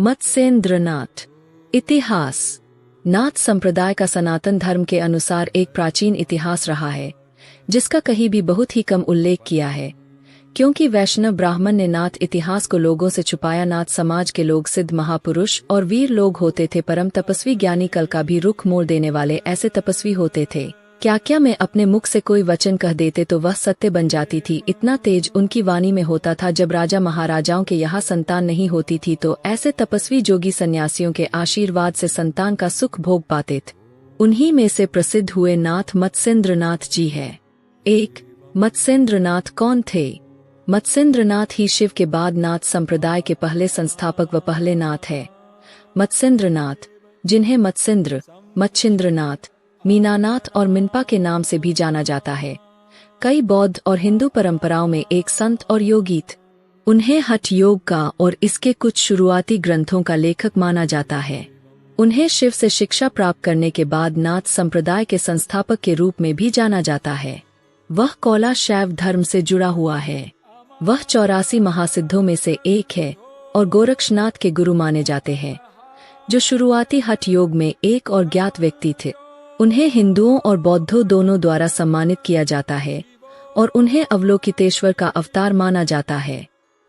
मत्स्येंद्रनाथ। इतिहास। नाथ संप्रदाय का सनातन धर्म के अनुसार एक प्राचीन इतिहास रहा है, जिसका कहीं भी बहुत ही कम उल्लेख किया है, क्योंकि वैष्णव ब्राह्मण ने नाथ इतिहास को लोगों से छुपाया। नाथ समाज के लोग सिद्ध महापुरुष और वीर लोग होते थे, परम तपस्वी ज्ञानी, कल का भी रुख मोड़ देने वाले ऐसे तपस्वी होते थे। क्या मैं अपने मुख से कोई वचन कह देते तो वह सत्य बन जाती थी, इतना तेज उनकी वाणी में होता था। जब राजा महाराजाओं के यहाँ संतान नहीं होती थी तो ऐसे तपस्वी जोगी सन्यासियों के आशीर्वाद से संतान का सुख भोग पाते थे। उन्हीं में से प्रसिद्ध हुए नाथ मत्स्येंद्रनाथ जी है। 1. मत्स्येंद्रनाथ कौन थे? मत्स्येंद्रनाथ ही शिव के बाद नाथ संप्रदाय के पहले संस्थापक व पहले नाथ है। मत्स्येंद्रनाथ, जिन्हें मत्स्येंद्र, मच्छिंद्रनाथ, मीनानाथ और मिनपा के नाम से भी जाना जाता है, कई बौद्ध और हिंदू परंपराओं में एक संत और योगी थे। उन्हें हठ योग का और इसके कुछ शुरुआती ग्रंथों का लेखक माना जाता है। उन्हें शिव से शिक्षा प्राप्त करने के बाद नाथ संप्रदाय के संस्थापक के रूप में भी जाना जाता है। वह कौला शैव धर्म से जुड़ा हुआ है। वह 84 महासिद्धों में से एक है और गोरक्षनाथ के गुरु माने जाते हैं, जो शुरुआती हठ योग में एक और ज्ञात व्यक्ति थे। उन्हें हिंदुओं और बौद्धों दोनों द्वारा सम्मानित किया जाता है और उन्हें अवलोकितेश्वर का अवतार माना जाता है।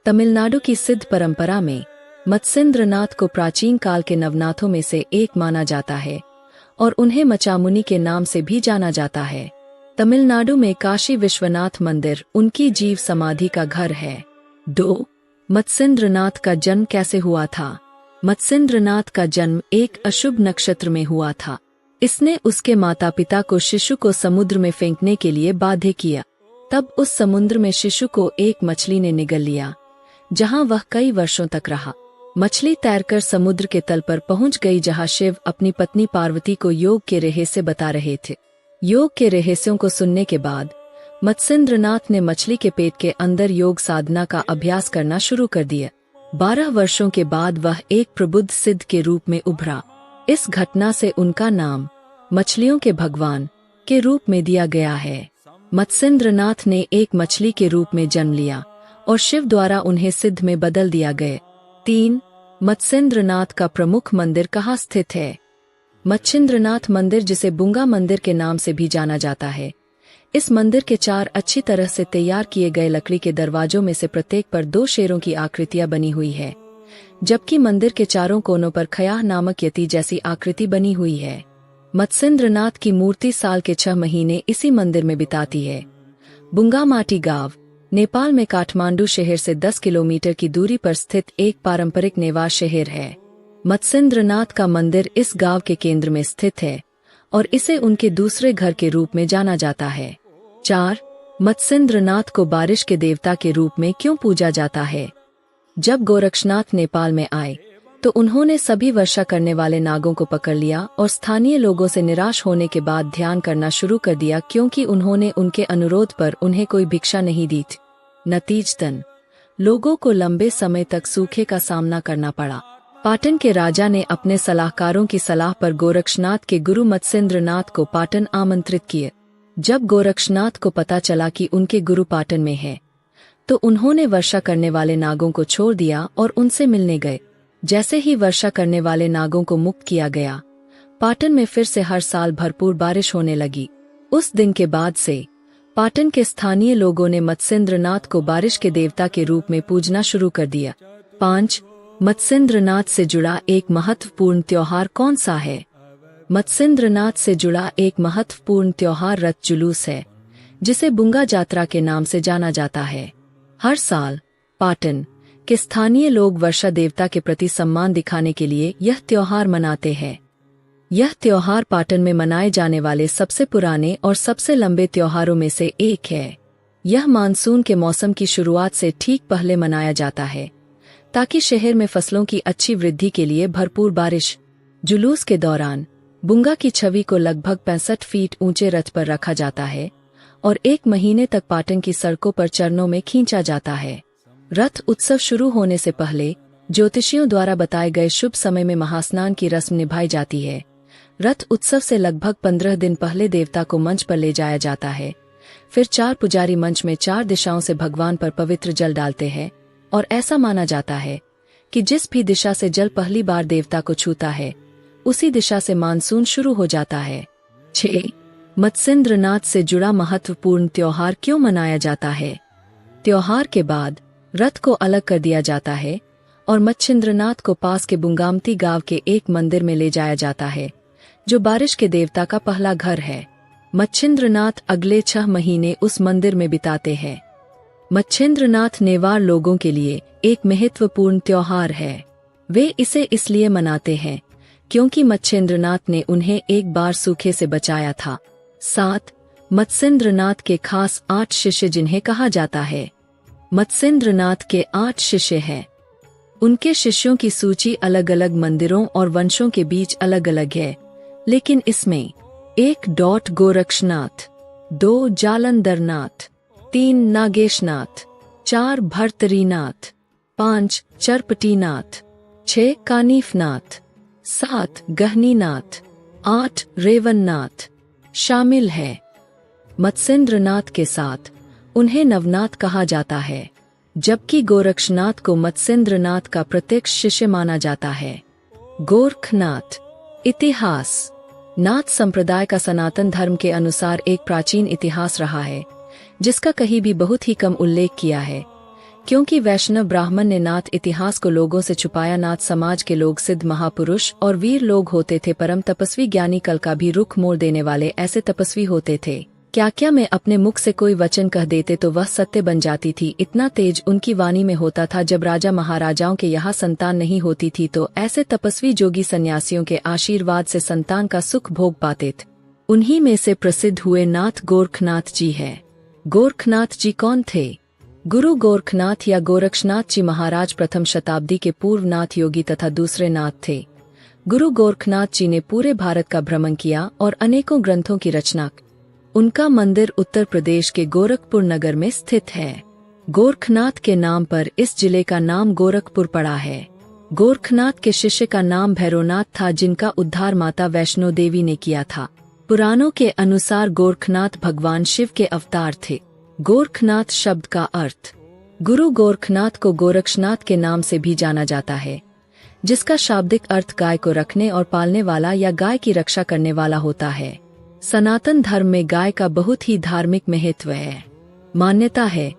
तमिलनाडु की सिद्ध परंपरा में मत्स्येंद्रनाथ को प्राचीन काल के नवनाथों में से एक माना जाता है और उन्हें मचामुनि के नाम से भी जाना जाता है। तमिलनाडु में काशी विश्वनाथ मंदिर उनकी जीव समाधि का घर है। 2. मत्स्येंद्रनाथ का जन्म कैसे हुआ था? मत्स्येंद्रनाथ का जन्म एक अशुभ नक्षत्र में हुआ था। इसने उसके माता पिता को शिशु को समुद्र में फेंकने के लिए बाध्य किया। तब उस समुद्र में शिशु को एक मछली ने निगल लिया, जहां वह कई वर्षों तक रहा। मछली तैरकर समुद्र के तल पर पहुंच गई, जहां शिव अपनी पत्नी पार्वती को योग के रहस्य बता रहे थे। योग के रहस्यों को सुनने के बाद मत्स्येंद्रनाथ ने मछली के पेट के अंदर योग साधना का अभ्यास करना शुरू कर दिया। 12 वर्षों के बाद वह एक प्रबुद्ध सिद्ध के रूप में उभरा। इस घटना से उनका नाम मछलियों के भगवान के रूप में दिया गया है। मत्स्येंद्रनाथ ने एक मछली के रूप में जन्म लिया और शिव द्वारा उन्हें सिद्ध में बदल दिया गया। 3. मत्स्येंद्रनाथ का प्रमुख मंदिर कहाँ स्थित है? मच्छिंद्रनाथ मंदिर, जिसे बुंगा मंदिर के नाम से भी जाना जाता है। इस मंदिर के 4 अच्छी तरह से तैयार किए गए लकड़ी के दरवाजों में से प्रत्येक पर 2 शेरों की आकृतियां बनी हुई है, जबकि मंदिर के चारों कोनों पर खयाह नामक यति जैसी आकृति बनी हुई है। मत्स्येंद्रनाथ की मूर्ति साल के 6 महीने इसी मंदिर में बिताती है। बुंगामाटी गांव नेपाल में काठमांडू शहर से 10 किलोमीटर की दूरी पर स्थित एक पारंपरिक नेवास शहर है। मत्स्येंद्रनाथ का मंदिर इस गांव के केंद्र में स्थित है और इसे उनके दूसरे घर के रूप में जाना जाता है। 4. मत्स्येंद्रनाथ को बारिश के देवता के रूप में क्यों पूजा जाता है? जब गोरक्षनाथ नेपाल में आए तो उन्होंने सभी वर्षा करने वाले नागों को पकड़ लिया और स्थानीय लोगों से निराश होने के बाद ध्यान करना शुरू कर दिया, क्योंकि उन्होंने उनके अनुरोध पर उन्हें कोई भिक्षा नहीं दी थी। नतीजतन लोगों को लंबे समय तक सूखे का सामना करना पड़ा। पाटन के राजा ने अपने सलाहकारों की सलाह पर गोरक्षनाथ के गुरु मत्स्येंद्रनाथ को पाटन आमंत्रित किए। जब गोरक्षनाथ को पता चला कि उनके गुरु पाटन में है, तो उन्होंने वर्षा करने वाले नागों को छोड़ दिया और उनसे मिलने गए। जैसे ही वर्षा करने वाले नागों को मुक्त किया गया, पाटन में फिर से हर साल भरपूर बारिश होने लगी। उस दिन के बाद से पाटन के स्थानीय लोगों ने मत्स्येंद्रनाथ को बारिश के देवता के रूप में पूजना शुरू कर दिया। 5. मत्स्येंद्रनाथ से जुड़ा एक महत्वपूर्ण त्योहार कौन सा है? मत्स्येंद्रनाथ से जुड़ा एक महत्वपूर्ण त्योहार रथ जुलूस है, जिसे बुंगा जात्रा के नाम से जाना जाता है। हर साल पाटन के स्थानीय लोग वर्षा देवता के प्रति सम्मान दिखाने के लिए यह त्योहार मनाते हैं। यह त्योहार पाटन में मनाए जाने वाले सबसे पुराने और सबसे लंबे त्योहारों में से एक है। यह मानसून के मौसम की शुरुआत से ठीक पहले मनाया जाता है, ताकि शहर में फसलों की अच्छी वृद्धि के लिए भरपूर बारिश। जुलूस के दौरान बुंगा की छवि को लगभग 65 फीट ऊंचे रथ पर रखा जाता है और 1 महीने तक पाटन की सड़कों पर चरणों में खींचा जाता है। रथ उत्सव शुरू होने से पहले ज्योतिषियों द्वारा बताए गए शुभ समय में महास्नान की रस्म निभाई जाती है। रथ उत्सव से लगभग 15 दिन पहले देवता को मंच पर ले जाया जाता है। फिर 4 पुजारी मंच में 4 दिशाओं से भगवान पर पवित्र जल डालते हैं और ऐसा माना जाता है कि जिस भी दिशा से जल पहली बार देवता को छूता है उसी दिशा से मानसून शुरू हो जाता है। 6. मत्स्येंद्रनाथ से जुड़ा महत्वपूर्ण त्योहार क्यों मनाया जाता है? त्योहार के बाद रथ को अलग कर दिया जाता है और मत्स्येंद्रनाथ को पास के बुंगामती गांव के एक मंदिर में ले जाया जाता है, जो बारिश के देवता का पहला घर है। मत्स्येंद्रनाथ अगले 6 महीने उस मंदिर में बिताते हैं। मत्स्येंद्रनाथ नेवार लोगों के लिए एक महत्वपूर्ण त्योहार है। वे इसे इसलिए मनाते हैं क्योंकि मत्स्येंद्रनाथ ने उन्हें एक बार सूखे से बचाया था। 7. मत्स्येंद्रनाथ के खास 8 शिष्य जिन्हें कहा जाता है। मत्स्येंद्रनाथ के 8 शिष्य हैं। उनके शिष्यों की सूची अलग अलग मंदिरों और वंशों के बीच अलग अलग है, लेकिन इसमें 1. गोरक्षनाथ, 2. जालंधरनाथ, 3. नागेशनाथ, 4. भर्तरीनाथ, 5. चरपटीनाथ, 6. कानीफनाथ, 7. गहनीनाथ, 8. रेवन्नाथ शामिल है। मत्स्येंद्रनाथ के साथ उन्हें नवनाथ कहा जाता है, जबकि गोरक्षनाथ को मत्स्येंद्रनाथ का प्रत्यक्ष शिष्य माना जाता है। गोरखनाथ। इतिहास। नाथ संप्रदाय का सनातन धर्म के अनुसार एक प्राचीन इतिहास रहा है, जिसका कहीं भी बहुत ही कम उल्लेख किया है, क्योंकि वैष्णव ब्राह्मण ने नाथ इतिहास को लोगों से छुपाया। नाथ समाज के लोग सिद्ध महापुरुष और वीर लोग होते थे, परम तपस्वी ज्ञानी कल का भी रुख मोड़ देने वाले ऐसे तपस्वी होते थे। क्या मैं अपने मुख से कोई वचन कह देते तो वह सत्य बन जाती थी, इतना तेज उनकी वाणी में होता था। जब राजा महाराजाओं के यहाँ संतान नहीं होती थी तो ऐसे तपस्वी जोगी सन्यासियों के आशीर्वाद से संतान का सुख भोग पाते थे। उन्हीं में से प्रसिद्ध हुए नाथ गोरखनाथ जी है। गोरखनाथ जी कौन थे? गुरु गोरखनाथ या गोरक्षनाथ जी महाराज प्रथम शताब्दी के पूर्व नाथ योगी तथा दूसरे नाथ थे। गुरु गोरखनाथ जी ने पूरे भारत का भ्रमण किया और अनेकों ग्रंथों की रचना। उनका मंदिर उत्तर प्रदेश के गोरखपुर नगर में स्थित है। गोरखनाथ के नाम पर इस जिले का नाम गोरखपुर पड़ा है। गोरखनाथ के शिष्य का नाम भैरवनाथ था, जिनका उद्धार माता वैष्णो देवी ने किया था। पुराणों के अनुसार गोरखनाथ भगवान शिव के अवतार थे। गोरखनाथ शब्द का अर्थ। गुरु गोरखनाथ को गोरक्षनाथ के नाम से भी जाना जाता है, जिसका शाब्दिक अर्थ गाय को रखने और पालने वाला या गाय की रक्षा करने वाला होता है। सनातन धर्म में गाय का बहुत ही धार्मिक महत्व है। मान्यता है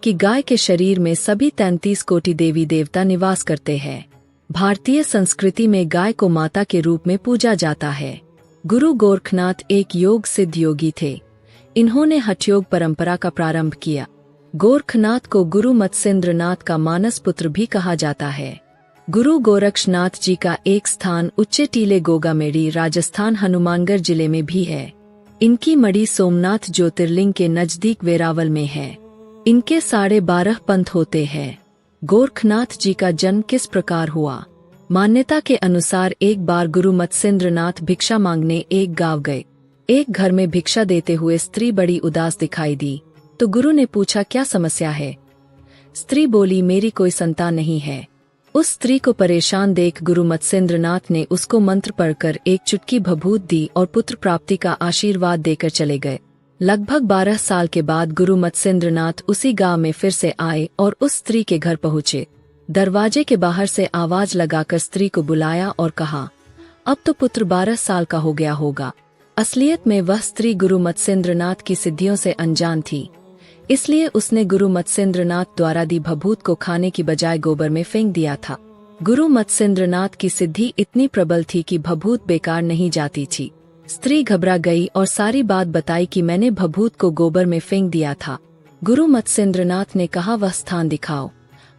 कि गाय के शरीर में सभी 33 कोटि देवी देवता निवास करते हैं। भारतीय संस्कृति में गाय को माता के रूप में पूजा जाता है। गुरु गोरखनाथ एक योग सिद्ध योगी थे। इन्होंने हठयोग परंपरा का प्रारंभ किया। गोरखनाथ को गुरु मत्स्येंद्रनाथ का मानस पुत्र भी कहा जाता है। गुरु गोरक्षनाथ जी का एक स्थान उच्चे टीले गोगामेड़ी राजस्थान हनुमानगढ़ जिले में भी है। इनकी मड़ी सोमनाथ ज्योतिर्लिंग के नजदीक वेरावल में है। इनके 12.5 पंथ होते हैं। गोरखनाथ जी का जन्म किस प्रकार हुआ? मान्यता के अनुसार एक बार गुरु मत्स्येंद्रनाथ भिक्षा मांगने एक गांव गए। एक घर में भिक्षा देते हुए स्त्री बड़ी उदास दिखाई दी, तो गुरु ने पूछा, क्या समस्या है? स्त्री बोली, मेरी कोई संतान नहीं है। उस स्त्री को परेशान देख गुरु मत्स्येंद्रनाथ ने उसको मंत्र पढ़कर एक चुटकी भभूत दी और पुत्र प्राप्ति का आशीर्वाद देकर चले गए। लगभग 12 साल के बाद गुरु मत्स्येंद्रनाथ उसी गांव में फिर से आए और उस स्त्री के घर पहुँचे। दरवाजे के बाहर से आवाज लगाकर स्त्री को बुलाया और कहा, अब तो पुत्र 12 साल का हो गया होगा। असलियत में वह स्त्री गुरु मत्स्येंद्रनाथ की सिद्धियों से अनजान थी, इसलिए उसने गुरु मत्स्येंद्रनाथ द्वारा दी भभूत को खाने की बजाय गोबर में फेंक दिया था। गुरु मत्स्येंद्रनाथ की सिद्धि इतनी प्रबल थी कि भभूत बेकार नहीं जाती थी। स्त्री घबरा गई और सारी बात बताई कि मैंने भभूत को गोबर में फेंक दिया था। गुरु मत्स्येंद्रनाथ ने कहा, वह स्थान दिखाओ।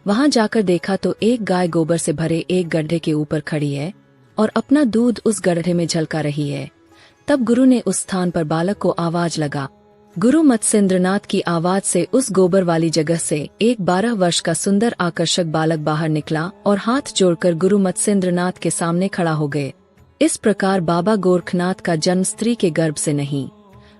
वहां जाकर देखा तो एक गाय गोबर से भरे एक गड्ढे के ऊपर खड़ी है और अपना दूध उस गड्ढे में झलका रही है। तब गुरु ने उस स्थान पर बालक को आवाज लगा। गुरु मत्स्येंद्रनाथ की आवाज से उस गोबर वाली जगह से एक 12 वर्ष का सुंदर आकर्षक बालक बाहर निकला और हाथ जोड़कर गुरु मत्स्येंद्रनाथ के सामने खड़ा हो गए। इस प्रकार बाबा गोरखनाथ का जन्म स्त्री के गर्भ से नहीं,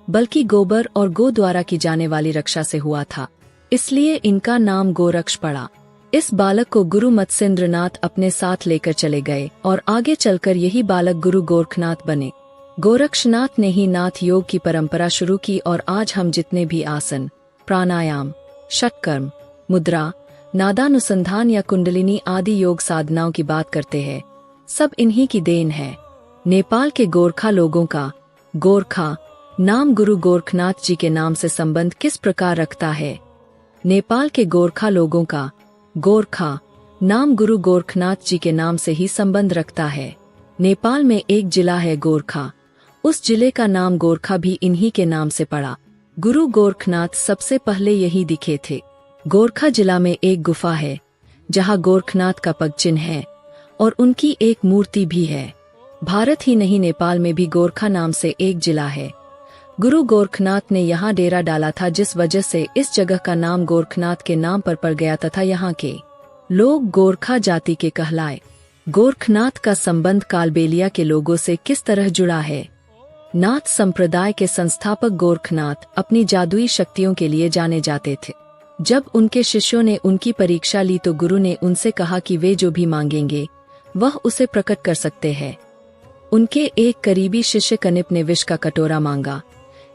बल्कि गोबर और गो द्वारा की जाने वाली रक्षा से हुआ था, इसलिए इनका नाम गोरक्ष पड़ा। इस बालक को गुरु मत्स्येंद्रनाथ अपने साथ लेकर चले गए और आगे चलकर यही बालक गुरु गोरखनाथ बने। गोरक्षनाथ ने ही नाथ योग की परंपरा शुरू की और आज हम जितने भी आसन, प्राणायाम, षटकर्म, मुद्रा, नादानुसंधान या कुंडलिनी आदि योग साधनाओं की बात करते हैं, सब इन्हीं की देन है। नेपाल के गोरखा लोगों का गोरखा नाम गुरु गोरखनाथ जी के नाम से संबंध किस प्रकार रखता है? नेपाल के गोरखा लोगों का गोरखा नाम गुरु गोरखनाथ जी के नाम से ही संबंध रखता है। नेपाल में एक जिला है गोरखा, उस जिले का नाम गोरखा भी इन्हीं के नाम से पड़ा। गुरु गोरखनाथ सबसे पहले यही दिखे थे। गोरखा जिला में एक गुफा है जहां गोरखनाथ का पगचिन्ह है और उनकी एक मूर्ति भी है। भारत ही नहीं, नेपाल में भी गोरखा नाम से एक जिला है। गुरु गोरखनाथ ने यहाँ डेरा डाला था, जिस वजह से इस जगह का नाम गोरखनाथ के नाम पर पड़ गया तथा यहाँ के लोग गोरखा जाति के कहलाए। गोरखनाथ का संबंध कालबेलिया के लोगों से किस तरह जुड़ा है? नाथ संप्रदाय के संस्थापक गोरखनाथ अपनी जादुई शक्तियों के लिए जाने जाते थे। जब उनके शिष्यों ने उनकी परीक्षा ली तो गुरु ने उनसे कहा कि वे जो भी मांगेंगे वह उसे प्रकट कर सकते हैं। उनके एक करीबी शिष्य कनिप ने विष का कटोरा मांगा,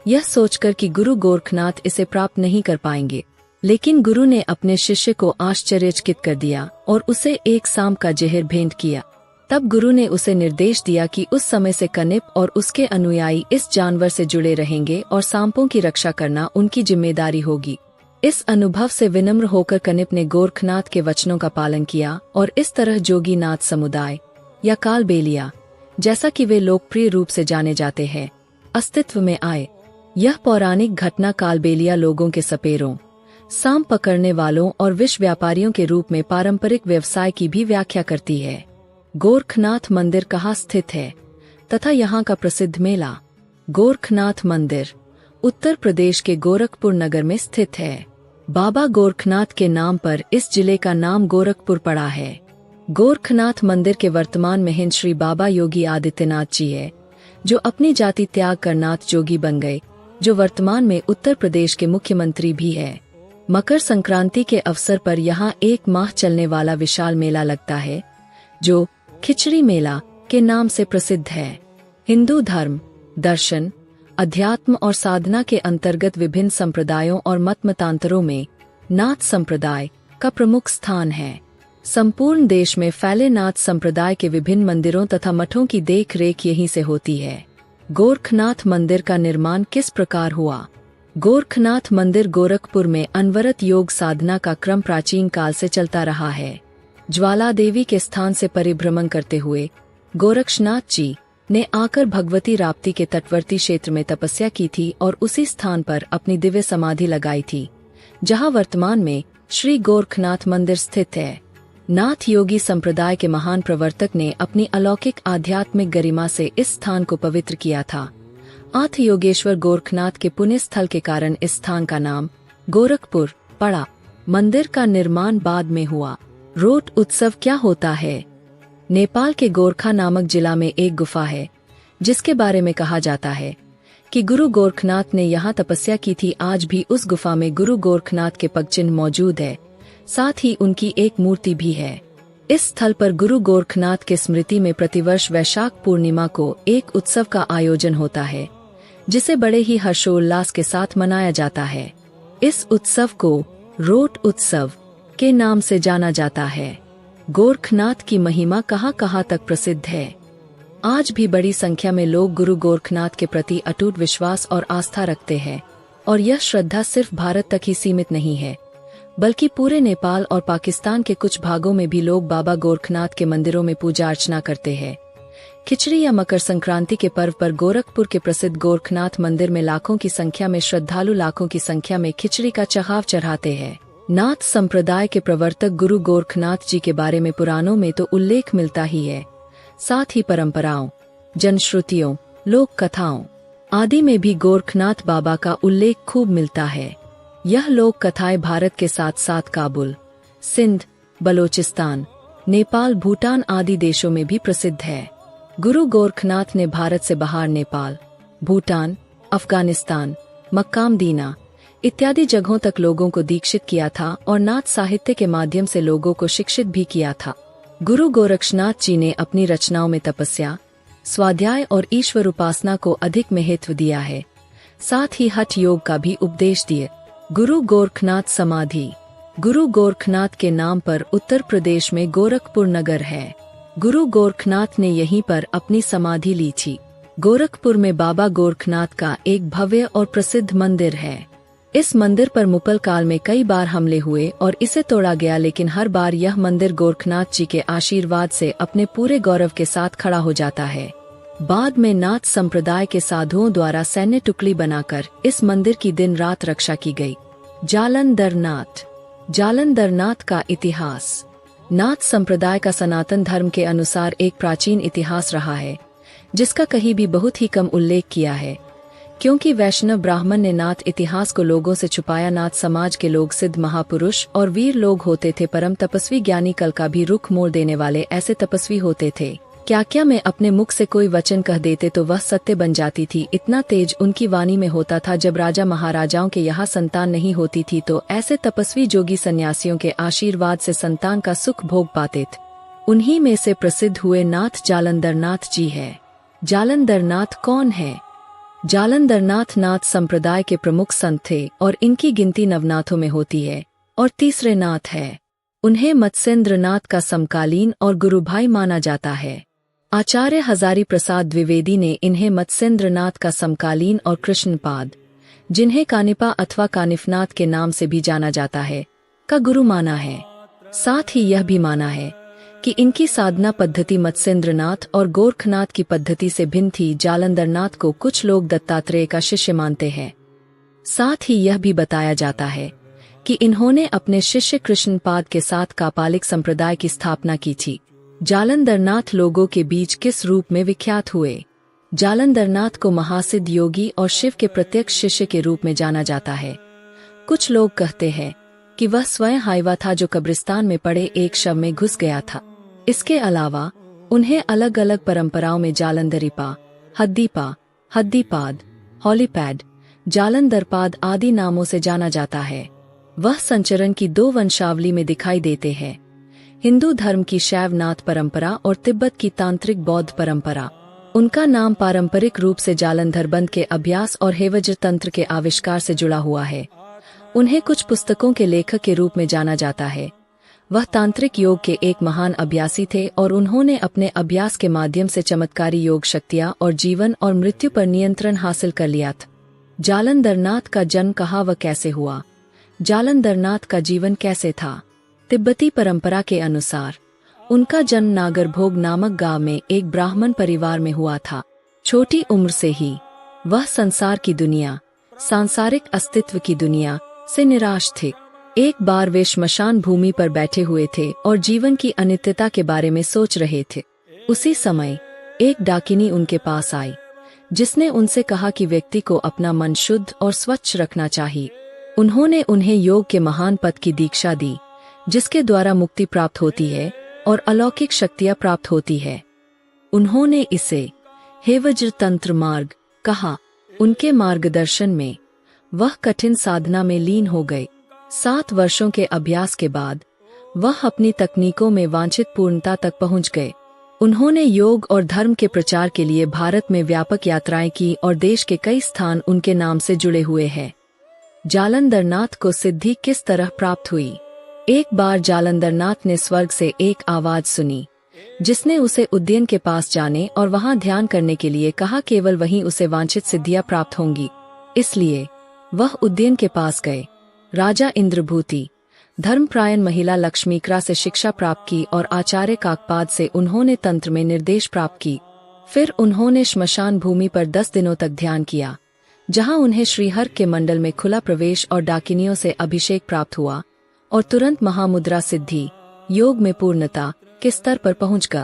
यह सोचकर कि गुरु गोरखनाथ इसे प्राप्त नहीं कर पाएंगे, लेकिन गुरु ने अपने शिष्य को आश्चर्यचकित कर दिया और उसे एक सांप का जहर भेंट किया। तब गुरु ने उसे निर्देश दिया कि उस समय से कनिप और उसके अनुयायी इस जानवर से जुड़े रहेंगे और सांपों की रक्षा करना उनकी जिम्मेदारी होगी। इस अनुभव से विनम्र होकर कनिप ने गोरखनाथ के वचनों का पालन किया और इस तरह जोगी नाथ समुदाय या कालबेलिया, जैसा कि वे लोकप्रिय रूप से जाने जाते हैं, अस्तित्व में आए। यह पौराणिक घटना कालबेलिया लोगों के सपेरों, सांप पकड़ने वालों और विष व्यापारियों के रूप में पारंपरिक व्यवसाय की भी व्याख्या करती है। गोरखनाथ मंदिर कहाँ स्थित है तथा यहाँ का प्रसिद्ध मेला? गोरखनाथ मंदिर उत्तर प्रदेश के गोरखपुर नगर में स्थित है। बाबा गोरखनाथ के नाम पर इस जिले का नाम गोरखपुर पड़ा है। गोरखनाथ मंदिर के वर्तमान महंत श्री बाबा योगी आदित्यनाथ जी है, जो अपनी जाति त्याग कर नाथ जोगी बन गए, जो वर्तमान में उत्तर प्रदेश के मुख्यमंत्री भी है। मकर संक्रांति के अवसर पर यहाँ एक माह चलने वाला विशाल मेला लगता है, जो खिचड़ी मेला के नाम से प्रसिद्ध है। हिंदू धर्म, दर्शन, अध्यात्म और साधना के अंतर्गत विभिन्न संप्रदायों और मतांतरों में नाथ संप्रदाय का प्रमुख स्थान है। संपूर्ण देश में फैले नाथ संप्रदाय के विभिन्न मंदिरों तथा मठों की देख रेख यहीं से होती है। गोरखनाथ मंदिर का निर्माण किस प्रकार हुआ? गोरखनाथ मंदिर गोरखपुर में अनवरत योग साधना का क्रम प्राचीन काल से चलता रहा है। ज्वाला देवी के स्थान से परिभ्रमण करते हुए गोरक्षनाथ जी ने आकर भगवती राप्ती के तटवर्ती क्षेत्र में तपस्या की थी और उसी स्थान पर अपनी दिव्य समाधि लगाई थी, जहां वर्तमान में श्री गोरखनाथ मंदिर स्थित है। नाथ योगी संप्रदाय के महान प्रवर्तक ने अपनी अलौकिक आध्यात्मिक गरिमा से इस स्थान को पवित्र किया था। आथ योगेश्वर गोरखनाथ के पुण्य स्थल के कारण इस स्थान का नाम गोरखपुर पड़ा। मंदिर का निर्माण बाद में हुआ। रोट उत्सव क्या होता है? नेपाल के गोरखा नामक जिला में एक गुफा है, जिसके बारे में कहा जाता है कि गुरु गोरखनाथ ने यहाँ तपस्या की थी। आज भी उस गुफा में गुरु गोरखनाथ के पगचिन्ह मौजूद है, साथ ही उनकी एक मूर्ति भी है। इस स्थल पर गुरु गोरखनाथ के स्मृति में प्रतिवर्ष वैशाख पूर्णिमा को एक उत्सव का आयोजन होता है, जिसे बड़े ही हर्षोल्लास के साथ मनाया जाता है। इस उत्सव को रोट उत्सव के नाम से जाना जाता है। गोरखनाथ की महिमा कहाँ तक प्रसिद्ध है? आज भी बड़ी संख्या में लोग गुरु गोरखनाथ के प्रति अटूट विश्वास और आस्था रखते हैं, और यह श्रद्धा सिर्फ भारत तक ही सीमित नहीं है, बल्कि पूरे नेपाल और पाकिस्तान के कुछ भागों में भी लोग बाबा गोरखनाथ के मंदिरों में पूजा अर्चना करते हैं। खिचड़ी या मकर संक्रांति के पर्व पर गोरखपुर के प्रसिद्ध गोरखनाथ मंदिर में लाखों की संख्या में श्रद्धालु लाखों की संख्या में खिचड़ी का चढ़ाव चढ़ाते हैं। नाथ संप्रदाय के प्रवर्तक गुरु गोरखनाथ जी के बारे में पुराणों में तो उल्लेख मिलता ही है, साथ ही परंपराओं, जनश्रुतियों, लोक कथाओं आदि में भी गोरखनाथ बाबा का उल्लेख खूब मिलता है। यह लोक कथाएं भारत के साथ साथ काबुल, सिंध, बलोचिस्तान, नेपाल, भूटान आदि देशों में भी प्रसिद्ध है। गुरु गोरखनाथ ने भारत से बाहर नेपाल, भूटान, अफगानिस्तान, मक्कामदीना इत्यादि जगहों तक लोगों को दीक्षित किया था और नाथ साहित्य के माध्यम से लोगों को शिक्षित भी किया था। गुरु गोरक्षनाथ जी ने अपनी रचनाओं में तपस्या, स्वाध्याय और ईश्वर उपासना को अधिक महत्व दिया है, साथ ही हठ योग का भी उपदेश दिए। गुरु गोरखनाथ समाधि गुरु गोरखनाथ के नाम पर उत्तर प्रदेश में गोरखपुर नगर है। गुरु गोरखनाथ ने यहीं पर अपनी समाधि ली थी। गोरखपुर में बाबा गोरखनाथ का एक भव्य और प्रसिद्ध मंदिर है। इस मंदिर पर मुगल काल में कई बार हमले हुए और इसे तोड़ा गया, लेकिन हर बार यह मंदिर गोरखनाथ जी के आशीर्वाद से अपने पूरे गौरव के साथ खड़ा हो जाता है। बाद में नाथ संप्रदाय के साधुओं द्वारा सैन्य टुकड़ी बनाकर इस मंदिर की दिन रात रक्षा की गई। जालंधर नाथ का इतिहास। नाथ संप्रदाय का सनातन धर्म के अनुसार एक प्राचीन इतिहास रहा है, जिसका कहीं भी बहुत ही कम उल्लेख किया है, क्योंकि वैष्णव ब्राह्मण ने नाथ इतिहास को लोगों से छुपाया। नाथ समाज के लोग सिद्ध महापुरुष और वीर लोग होते थे, परम तपस्वी ज्ञानी, कल का भी रुख मोड़ देने वाले ऐसे तपस्वी होते थे। क्या मैं अपने मुख से कोई वचन कह देते तो वह सत्य बन जाती थी। इतना तेज उनकी वाणी में होता था। जब राजा महाराजाओं के यहाँ संतान नहीं होती थी तो ऐसे तपस्वी जोगी सन्यासियों के आशीर्वाद से संतान का सुख भोग पाते थे। उन्हीं में से प्रसिद्ध हुए नाथ जालंधर नाथ जी है। जालंधर नाथ कौन है? जालंधर नाथ संप्रदाय के प्रमुख संत थे और इनकी गिनती नवनाथों में होती है और तीसरे नाथ है। उन्हें मत्स्येंद्र नाथ का समकालीन और गुरुभाई माना जाता है। आचार्य हजारी प्रसाद द्विवेदी ने इन्हें मत्स्येंद्र नाथ का समकालीन और कृष्णपाद, जिन्हें कानिपा अथवा कानिफनाथ के नाम से भी जाना जाता है, का गुरु माना है। साथ ही यह भी माना है कि इनकी साधना पद्धति मत्स्येंद्र नाथ और गोरखनाथ की पद्धति से भिन्न थी। जालंधर नाथ को कुछ लोग दत्तात्रेय का शिष्य मानते हैं। साथ ही यह भी बताया जाता है कि इन्होंने अपने शिष्य कृष्णपाद के साथ कापालिक संप्रदाय की स्थापना की थी। जालंधर नाथ लोगों के बीच किस रूप में विख्यात हुए? जालंधर नाथ को महासिद्ध योगी और शिव के प्रत्यक्ष शिष्य के रूप में जाना जाता है। कुछ लोग कहते हैं कि वह स्वयं हाइवा था जो कब्रिस्तान में पड़े एक शव में घुस गया था। इसके अलावा उन्हें अलग अलग परंपराओं में जालंधरीपा, हद्दीपाद, हॉलीपैड, जालंधरपाद आदि नामों से जाना जाता है। वह संचरण की दो वंशावली में दिखाई देते हैं, हिंदू धर्म की शैवनाथ परंपरा और तिब्बत की तांत्रिक बौद्ध परंपरा। उनका नाम पारंपरिक रूप से जालंधर बंद के अभ्यास और हेवज्र तंत्र के आविष्कार से जुड़ा हुआ है। उन्हें कुछ पुस्तकों के लेखक के रूप में जाना जाता है। वह तांत्रिक योग के एक महान अभ्यासी थे और उन्होंने अपने अभ्यास के माध्यम से चमत्कारी योग शक्तियां और जीवन और मृत्यु पर नियंत्रण हासिल कर लिया था। जालंधर नाथ का जन्म कहाँ व कैसे हुआ? जालंधर नाथ का जीवन कैसे था? तिब्बती परंपरा के अनुसार उनका जन्म नागरभोग नामक गांव में एक ब्राह्मण परिवार में हुआ था। छोटी उम्र से ही वह संसार की दुनिया, सांसारिक अस्तित्व की दुनिया से निराश थे। एक बार वे श्मशान भूमि पर बैठे हुए थे और जीवन की अनित्यता के बारे में सोच रहे थे। उसी समय एक डाकिनी उनके पास आई, जिसने उनसे कहा कि व्यक्ति को अपना मन शुद्ध और स्वच्छ रखना चाहिए। उन्होंने उन्हें योग के महान पद की दीक्षा दी, जिसके द्वारा मुक्ति प्राप्त होती है और अलौकिक शक्तियां प्राप्त होती है। उन्होंने इसे हेवज्र तंत्र मार्ग कहा। उनके मार्गदर्शन में वह कठिन साधना में लीन हो गए। 7 वर्षों के अभ्यास के बाद वह अपनी तकनीकों में वांछित पूर्णता तक पहुंच गए। उन्होंने योग और धर्म के प्रचार के लिए भारत में व्यापक यात्राएं की और देश के कई स्थान उनके नाम से जुड़े हुए हैं। जालंधर नाथ को सिद्धि किस तरह प्राप्त हुई? एक बार जालंधर नाथ ने स्वर्ग से एक आवाज सुनी, जिसने उसे उद्यान के पास जाने और वहां ध्यान करने के लिए कहा। केवल वहीं उसे वांछित सिद्धियां प्राप्त होंगी। इसलिए वह उद्यान के पास गए। राजा इंद्रभूति, धर्मप्रायण महिला लक्ष्मीकरा से शिक्षा प्राप्त की और आचार्य काकपाद से उन्होंने तंत्र में निर्देश प्राप्त की। फिर उन्होंने श्मशान भूमि पर 10 दिनों तक ध्यान किया, जहां उन्हें श्रीहर के मंडल में खुला प्रवेश और डाकिनियों से अभिषेक प्राप्त हुआ और तुरंत महामुद्रा सिद्धि, योग में पूर्णता के स्तर पर पहुंच गए।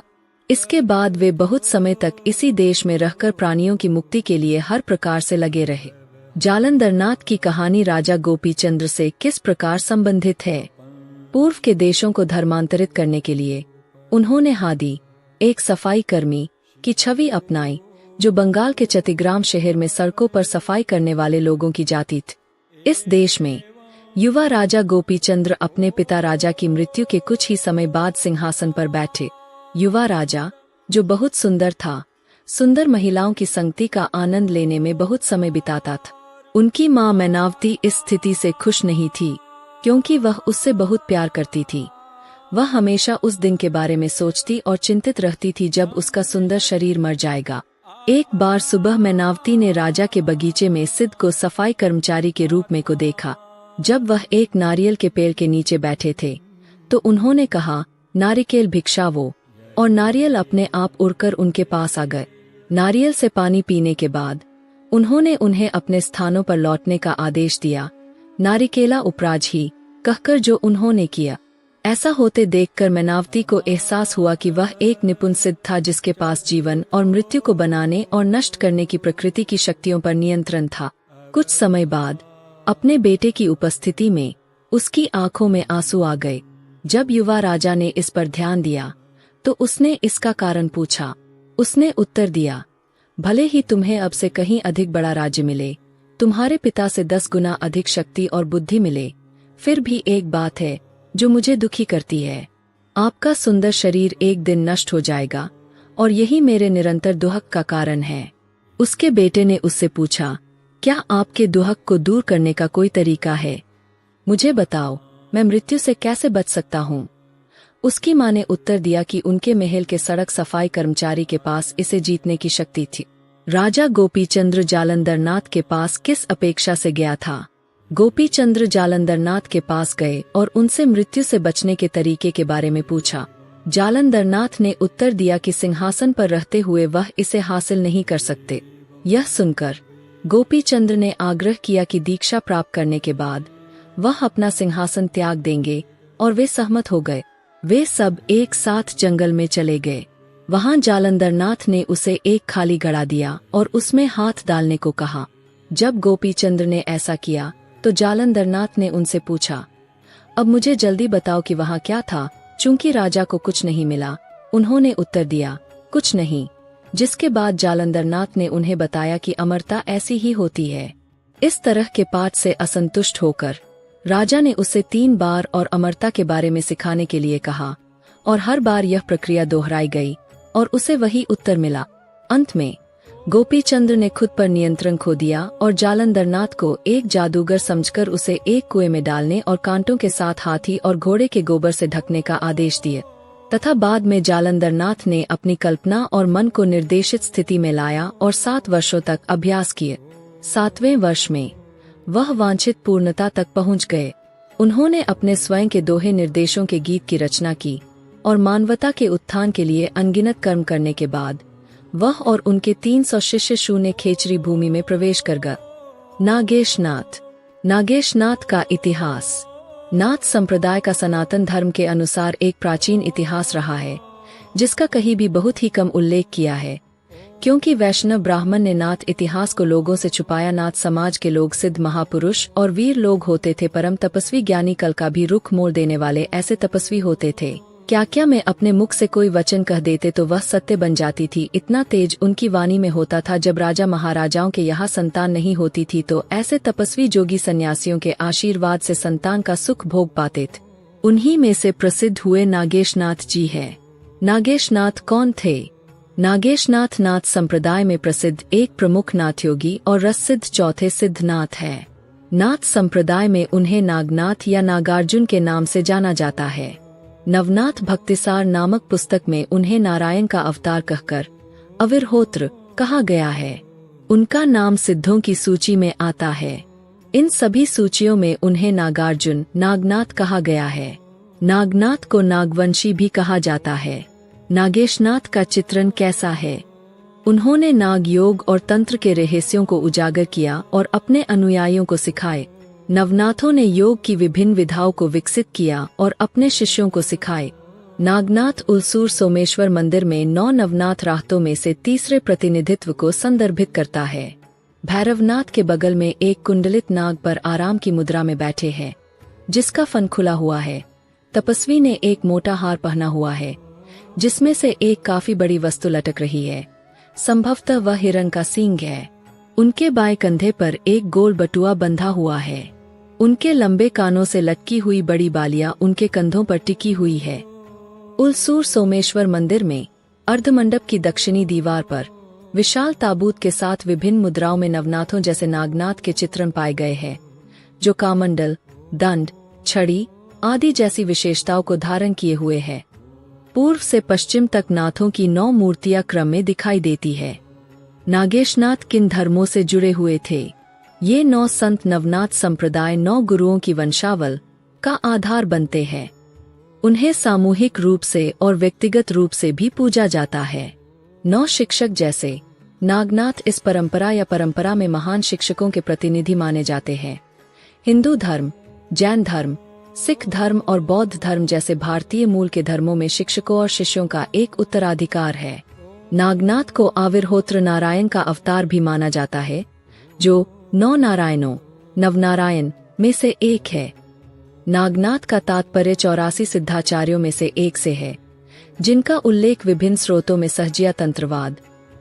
इसके बाद वे बहुत समय तक इसी देश में रहकर प्राणियों की मुक्ति के लिए हर प्रकार से लगे रहे। जालंधर नाथ की कहानी राजा गोपीचंद्र से किस प्रकार संबंधित है? पूर्व के देशों को धर्मांतरित करने के लिए उन्होंने हादी, एक सफाई कर्मी, की छवि अपनाई, जो बंगाल के चट्टग्राम शहर में सड़कों पर सफाई करने वाले लोगों की जाति थी। इस देश में युवा राजा गोपीचंद्र अपने पिता राजा की मृत्यु के कुछ ही समय बाद सिंहासन पर बैठे। युवा राजा, जो बहुत सुंदर था, सुंदर महिलाओं की संगति का आनंद लेने में बहुत समय बिताता था। उनकी मां मैनावती इस स्थिति से खुश नहीं थी। क्योंकि वह उससे बहुत प्यार करती थी। वह हमेशा उस दिन के बारे में सोचती और चिंतित रहती थी जब उसका सुंदर शरीर मर जाएगा। एक बार सुबह मैनावती ने राजा के बगीचे में सिद्ध को सफाई कर्मचारी के रूप में को देखा। जब वह एक नारियल के पेड़ के नीचे बैठे थे तो उन्होंने कहा, नारिकेल भिक्षा वो, और नारियल अपने आप उड़कर उनके पास आ गए। नारियल से पानी पीने के बाद उन्होंने उन्हें अपने स्थानों पर लौटने का आदेश दिया। नारिकेला उपराज ही कहकर जो उन्होंने किया। ऐसा होते देखकर मैनावती को एहसास हुआ कि वह एक निपुण सिद्ध था जिसके पास जीवन और मृत्यु को बनाने और नष्ट करने की प्रकृति की शक्तियों पर नियंत्रण था। कुछ समय बाद अपने बेटे की उपस्थिति में उसकी आंखों में आंसू आ गए। जब युवा राजा ने इस पर ध्यान दिया तो उसने इसका कारण पूछा। उसने उत्तर दिया, भले ही तुम्हें अब से कहीं अधिक बड़ा राज्य मिले, तुम्हारे पिता से 10 गुना अधिक शक्ति और बुद्धि मिले, फिर भी एक बात है जो मुझे दुखी करती है। आपका सुंदर शरीर एक दिन नष्ट हो जाएगा और यही मेरे निरंतर दुहक का कारण है। उसके बेटे ने उससे पूछा, क्या आपके दुहक को दूर करने का कोई तरीका है? मुझे बताओ, मैं मृत्यु से कैसे बच सकता हूँ? उसकी माँ ने उत्तर दिया कि उनके महल के सड़क सफाई कर्मचारी के पास इसे जीतने की शक्ति थी। राजा गोपीचंद्र जालंधरनाथ के पास किस अपेक्षा से गया था? गोपीचंद्र जालंधरनाथ के पास गए और उनसे मृत्यु से बचने के तरीके के बारे में पूछा। जालंधरनाथ ने उत्तर दिया कि सिंहासन पर रहते हुए वह इसे हासिल नहीं कर सकते। यह सुनकर गोपीचंद्र ने आग्रह किया कि दीक्षा प्राप्त करने के बाद वह अपना सिंहासन त्याग देंगे, और वे सहमत हो गए। वे सब एक साथ जंगल में चले गए। वहां जालंधरनाथ ने उसे एक खाली घड़ा दिया और उसमें हाथ डालने को कहा। जब गोपीचंद्र ने ऐसा किया तो जालंधरनाथ ने उनसे पूछा, अब मुझे जल्दी बताओ कि वहां क्या था? चूंकि राजा को कुछ नहीं मिला, उन्होंने उत्तर दिया, कुछ नहीं। जिसके बाद जालंधरनाथ ने उन्हें बताया कि अमरता ऐसी ही होती है। इस तरह के पाठ से असंतुष्ट होकर राजा ने उसे 3 बार और अमरता के बारे में सिखाने के लिए कहा, और हर बार यह प्रक्रिया दोहराई गई और उसे वही उत्तर मिला। अंत में गोपीचंद्र ने खुद पर नियंत्रण खो दिया और जालंधरनाथ को एक जादूगर समझकर उसे एक कुएं में डालने और कांटों के साथ हाथी और घोड़े के गोबर से ढकने का आदेश दिए, तथा बाद में जालंधरनाथ ने अपनी कल्पना और मन को निर्देशित स्थिति में लाया और 7 वर्षों तक अभ्यास किए। 7वें वर्ष में वह वांछित पूर्णता तक पहुंच गए। उन्होंने अपने स्वयं के दोहे निर्देशों के गीत की रचना की और मानवता के उत्थान के लिए अनगिनत कर्म करने के बाद वह और उनके 300 शिष्य शून्य खेचरी भूमि में प्रवेश कर गए। नागेशनाथ। नागेशनाथ का इतिहास। नाथ संप्रदाय का सनातन धर्म के अनुसार एक प्राचीन इतिहास रहा है, जिसका कहीं भी बहुत ही कम उल्लेख किया है। क्योंकि वैष्णव ब्राह्मण ने नाथ इतिहास को लोगों से छुपाया। नाथ समाज के लोग सिद्ध महापुरुष और वीर लोग होते थे, परम तपस्वी ज्ञानी, कल का भी रुख मोड़ देने वाले ऐसे तपस्वी होते थे। क्या मैं अपने मुख से कोई वचन कह देते तो वह सत्य बन जाती थी। इतना तेज उनकी वाणी में होता था। जब राजा महाराजाओं के यहाँ संतान नहीं होती थी तो ऐसे तपस्वी जोगी सन्यासियों के आशीर्वाद से संतान का सुख भोग पाते थे। उन्हीं में से प्रसिद्ध हुए नागेशनाथ जी है। नागेशनाथ कौन थे? नागेशनाथ नाथ संप्रदाय में प्रसिद्ध एक प्रमुख नाथ योगी और रससिद्ध चौथे सिद्धनाथ है। नाथ संप्रदाय में उन्हें नागनाथ या नागार्जुन के नाम से जाना जाता है। नवनाथ भक्तिसार नामक पुस्तक में उन्हें नारायण का अवतार कहकर अविरहोत्र कहा गया है। उनका नाम सिद्धों की सूची में आता है। इन सभी सूचियों में उन्हें नागार्जुन, नागनाथ कहा गया है। नागनाथ को नागवंशी भी कहा जाता है। नागेशनाथ का चित्रण कैसा है? उन्होंने नाग योग और तंत्र के रहस्यों को उजागर किया और अपने अनुयायियों को सिखाए। नवनाथों ने योग की विभिन्न विधाओं को विकसित किया और अपने शिष्यों को सिखाए। नागनाथ उलसूर सोमेश्वर मंदिर में 9 नवनाथ राहतों में से तीसरे प्रतिनिधित्व को संदर्भित करता है। भैरवनाथ के बगल में एक कुंडलित नाग पर आराम की मुद्रा में बैठे हैं, जिसका फन खुला हुआ है। तपस्वी ने एक मोटा हार पहना हुआ है, जिसमें से एक काफी बड़ी वस्तु लटक रही है। संभवतः वह हिरण का सींग है। उनके बाएं कंधे पर एक गोल बटुआ बंधा हुआ है। उनके लंबे कानों से लटकी हुई बड़ी बालियां उनके कंधों पर टिकी हुई है। उलसूर सोमेश्वर मंदिर में अर्धमंडप की दक्षिणी दीवार पर विशाल ताबूत के साथ विभिन्न मुद्राओं में नवनाथों जैसे नागनाथ के चित्रण पाए गए हैं, जो कामंडल, दंड, छड़ी आदि जैसी विशेषताओं को धारण किए हुए है। पूर्व से पश्चिम तक नाथों की 9 मूर्तियां क्रम में दिखाई देती है। नागेशनाथ किन धर्मों से जुड़े हुए थे? ये 9 संत नवनाथ संप्रदाय 9 गुरुओं की वंशावल का आधार बनते हैं। उन्हें सामूहिक रूप से और व्यक्तिगत रूप से भी पूजा जाता है। 9 शिक्षक जैसे नागनाथ इस परंपरा या परंपरा में महान शिक्षकों के प्रतिनिधि माने जाते हैं। हिंदू धर्म, जैन धर्म, सिख धर्म और बौद्ध धर्म जैसे भारतीय मूल के धर्मों में शिक्षकों और शिष्यों का एक उत्तराधिकार है। नागनाथ को आविर्होत्र नारायण का अवतार भी माना जाता है, जो 9 नारायणों नवनारायण में से एक है। नागनाथ का तात्पर्य 84 सिद्धाचार्यों में से एक से है, जिनका उल्लेख विभिन्न स्रोतों में सहजिया तंत्रवाद,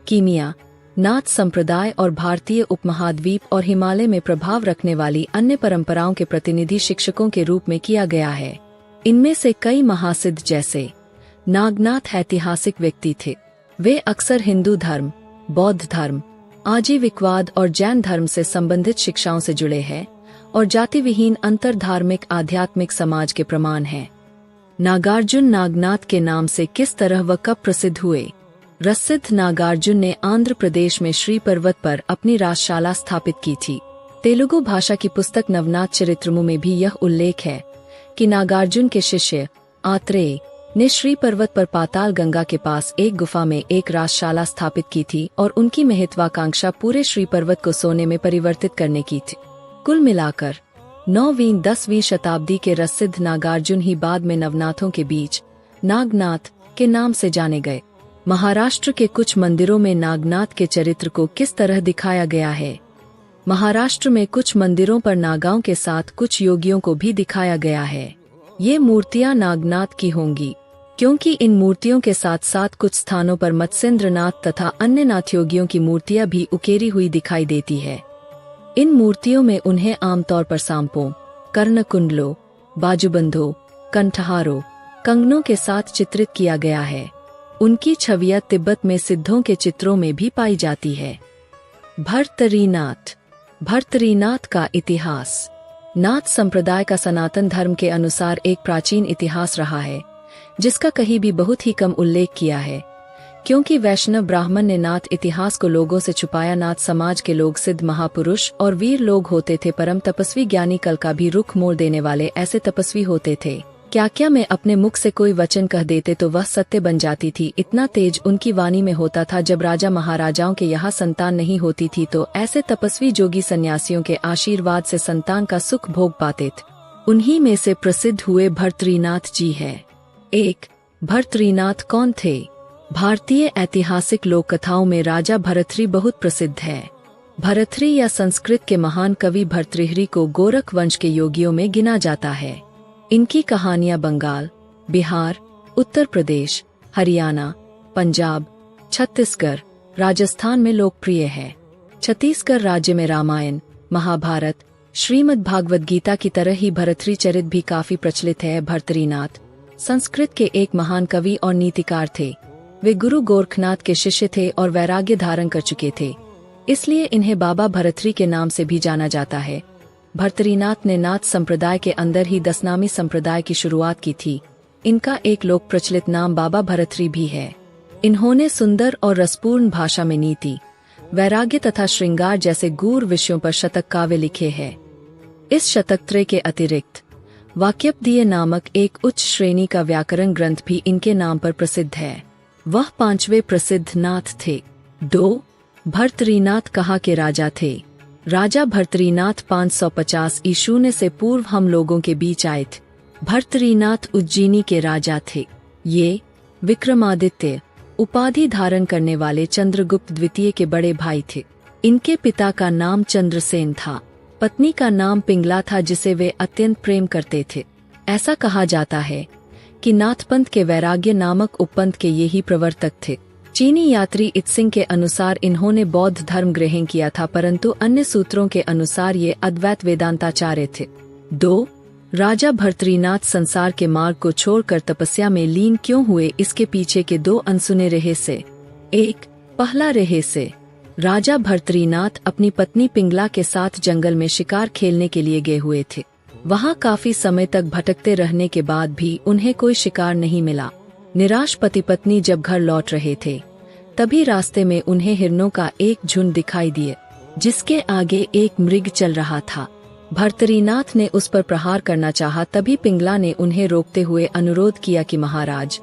कीमिया, नाथ संप्रदाय और भारतीय उपमहाद्वीप और हिमालय में प्रभाव रखने वाली अन्य परंपराओं के प्रतिनिधि शिक्षकों के रूप में किया गया है। इनमें से कई महासिद्ध जैसे नागनाथ ऐतिहासिक व्यक्ति थे। वे अक्सर हिंदू धर्म, बौद्ध धर्म, आजीविकवाद और जैन धर्म से संबंधित शिक्षाओं से जुड़े हैं और जाति विहीन अंतर्धार्मिक आध्यात्मिक समाज के प्रमाण हैं। नागार्जुन नागनाथ के नाम से किस तरह व कब प्रसिद्ध हुए? प्रसिद्ध नागार्जुन ने आंध्र प्रदेश में श्री पर्वत पर अपनी राजशाला स्थापित की थी। तेलुगु भाषा की पुस्तक नवनाथ चरित्रमु में भी यह उल्लेख है कि नागार्जुन के शिष्य आत्रेय ने श्री पर्वत पर पाताल गंगा के पास एक गुफा में एक राजशाला स्थापित की थी और उनकी महत्वाकांक्षा पूरे श्री पर्वत को सोने में परिवर्तित करने की थी। कुल मिलाकर 9वीं-10वीं शताब्दी के प्रसिद्ध नागार्जुन ही बाद में नवनाथों के बीच नागनाथ के नाम से जाने गए। महाराष्ट्र के कुछ मंदिरों में नागनाथ के चरित्र को किस तरह दिखाया गया है? महाराष्ट्र में कुछ मंदिरों पर नागाओं के साथ कुछ योगियों को भी दिखाया गया है। ये मूर्तियां नागनाथ की होंगी, क्योंकि इन मूर्तियों के साथ साथ कुछ स्थानों पर मत्स्येंद्रनाथ तथा अन्य नाथ योगियों की मूर्तियां भी उकेरी हुई दिखाई देती है। इन मूर्तियों में उन्हें आमतौर पर सांपों, कर्णकुंडलों, बाजूबंधों, कंठहारों, कंगनों के साथ चित्रित किया गया है। उनकी छवियां तिब्बत में सिद्धों के चित्रों में भी पाई जाती है। भर्तरीनाथ। भर्तरीनाथ का इतिहास। नाथ संप्रदाय का सनातन धर्म के अनुसार एक प्राचीन इतिहास रहा है, जिसका कहीं भी बहुत ही कम उल्लेख किया है, क्योंकि वैष्णव ब्राह्मण ने नाथ इतिहास को लोगों से छुपाया। नाथ समाज के लोग सिद्ध महापुरुष और वीर लोग होते थे, परम तपस्वी ज्ञानी कल का भी रुख मोड़ देने वाले ऐसे तपस्वी होते थे। क्या मैं अपने मुख से कोई वचन कह देते तो वह सत्य बन जाती थी। इतना तेज उनकी वाणी में होता था। जब राजा महाराजाओं के यहाँ संतान नहीं होती थी तो ऐसे तपस्वी जोगी सन्यासियों के आशीर्वाद से संतान का सुख भोग पाते थे। उन्हीं में से प्रसिद्ध हुए भर्तरीनाथ जी है। 1. भर्तरीनाथ कौन थे? भारतीय ऐतिहासिक लोक कथाओं में राजा भर्तृहरि बहुत प्रसिद्ध है। भर्तृहरि या संस्कृत के महान कवि भर्तृहरि को गोरख वंश के योगियों में गिना जाता है। इनकी कहानियां बंगाल, बिहार, उत्तर प्रदेश, हरियाणा, पंजाब, छत्तीसगढ़, राजस्थान में लोकप्रिय है। छत्तीसगढ़ राज्य में रामायण, महाभारत, श्रीमद् भागवत गीता की तरह ही भर्तृहरि चरित्र भी काफी प्रचलित है। भर्तरीनाथ संस्कृत के एक महान कवि और नीतिकार थे। वे गुरु गोरखनाथ के शिष्य थे और वैराग्य धारण कर चुके थे, इसलिए इन्हें बाबा भर्तृहरि के नाम से भी जाना जाता है। भर्तरीनाथ ने नाथ संप्रदाय के अंदर ही दसनामी संप्रदाय की शुरुआत की थी। इनका एक लोक प्रचलित नाम बाबा भर्तृहरि भी है। इन्होंने सुंदर और रसपूर्ण भाषा में नीति, वैराग्य तथा श्रृंगार जैसे गूढ़ विषयों पर शतक काव्य लिखे हैं। इस शतकत्रय के अतिरिक्त वाक्यपदीय नामक एक उच्च श्रेणी का व्याकरण ग्रंथ भी इनके नाम पर प्रसिद्ध है। वह 5वें प्रसिद्ध नाथ थे। 2. भर्तरीनाथ कहाँ के राजा थे? राजा भर्तरीनाथ 550 ईशूने से पूर्व हम लोगों के बीच आए थे। भर्तरीनाथ उज्जैनी के राजा थे। ये विक्रमादित्य उपाधि धारण करने वाले चंद्रगुप्त द्वितीय के बड़े भाई थे। इनके पिता का नाम चंद्रसेन था, पत्नी का नाम पिंगला था, जिसे वे अत्यंत प्रेम करते थे। ऐसा कहा जाता है कि नाथपंथ के वैराग्य नामक उपपंथ के यही प्रवर्तक थे। चीनी यात्री इत्सिंग के अनुसार इन्होंने बौद्ध धर्म ग्रहण किया था, परंतु अन्य सूत्रों के अनुसार ये अद्वैत वेदांताचार्य थे। 2. राजा भर्तरीनाथ संसार के मार्ग को छोड़कर तपस्या में लीन क्यों हुए? इसके पीछे के 2 अनसुने रहस्य। 1. पहला रहस्य, राजा भर्तरीनाथ अपनी पत्नी पिंगला के साथ जंगल में शिकार खेलने के लिए गए हुए थे। वहां काफी समय तक भटकते रहने के बाद भी उन्हें कोई शिकार नहीं मिला। निराश पति पत्नी जब घर लौट रहे थे, तभी रास्ते में उन्हें हिरणों का एक झुंड दिखाई दिए, जिसके आगे एक मृग चल रहा था। भर्तरीनाथ ने उस पर प्रहार करना चाहा, तभी पिंगला ने उन्हें रोकते हुए अनुरोध किया कि महाराज,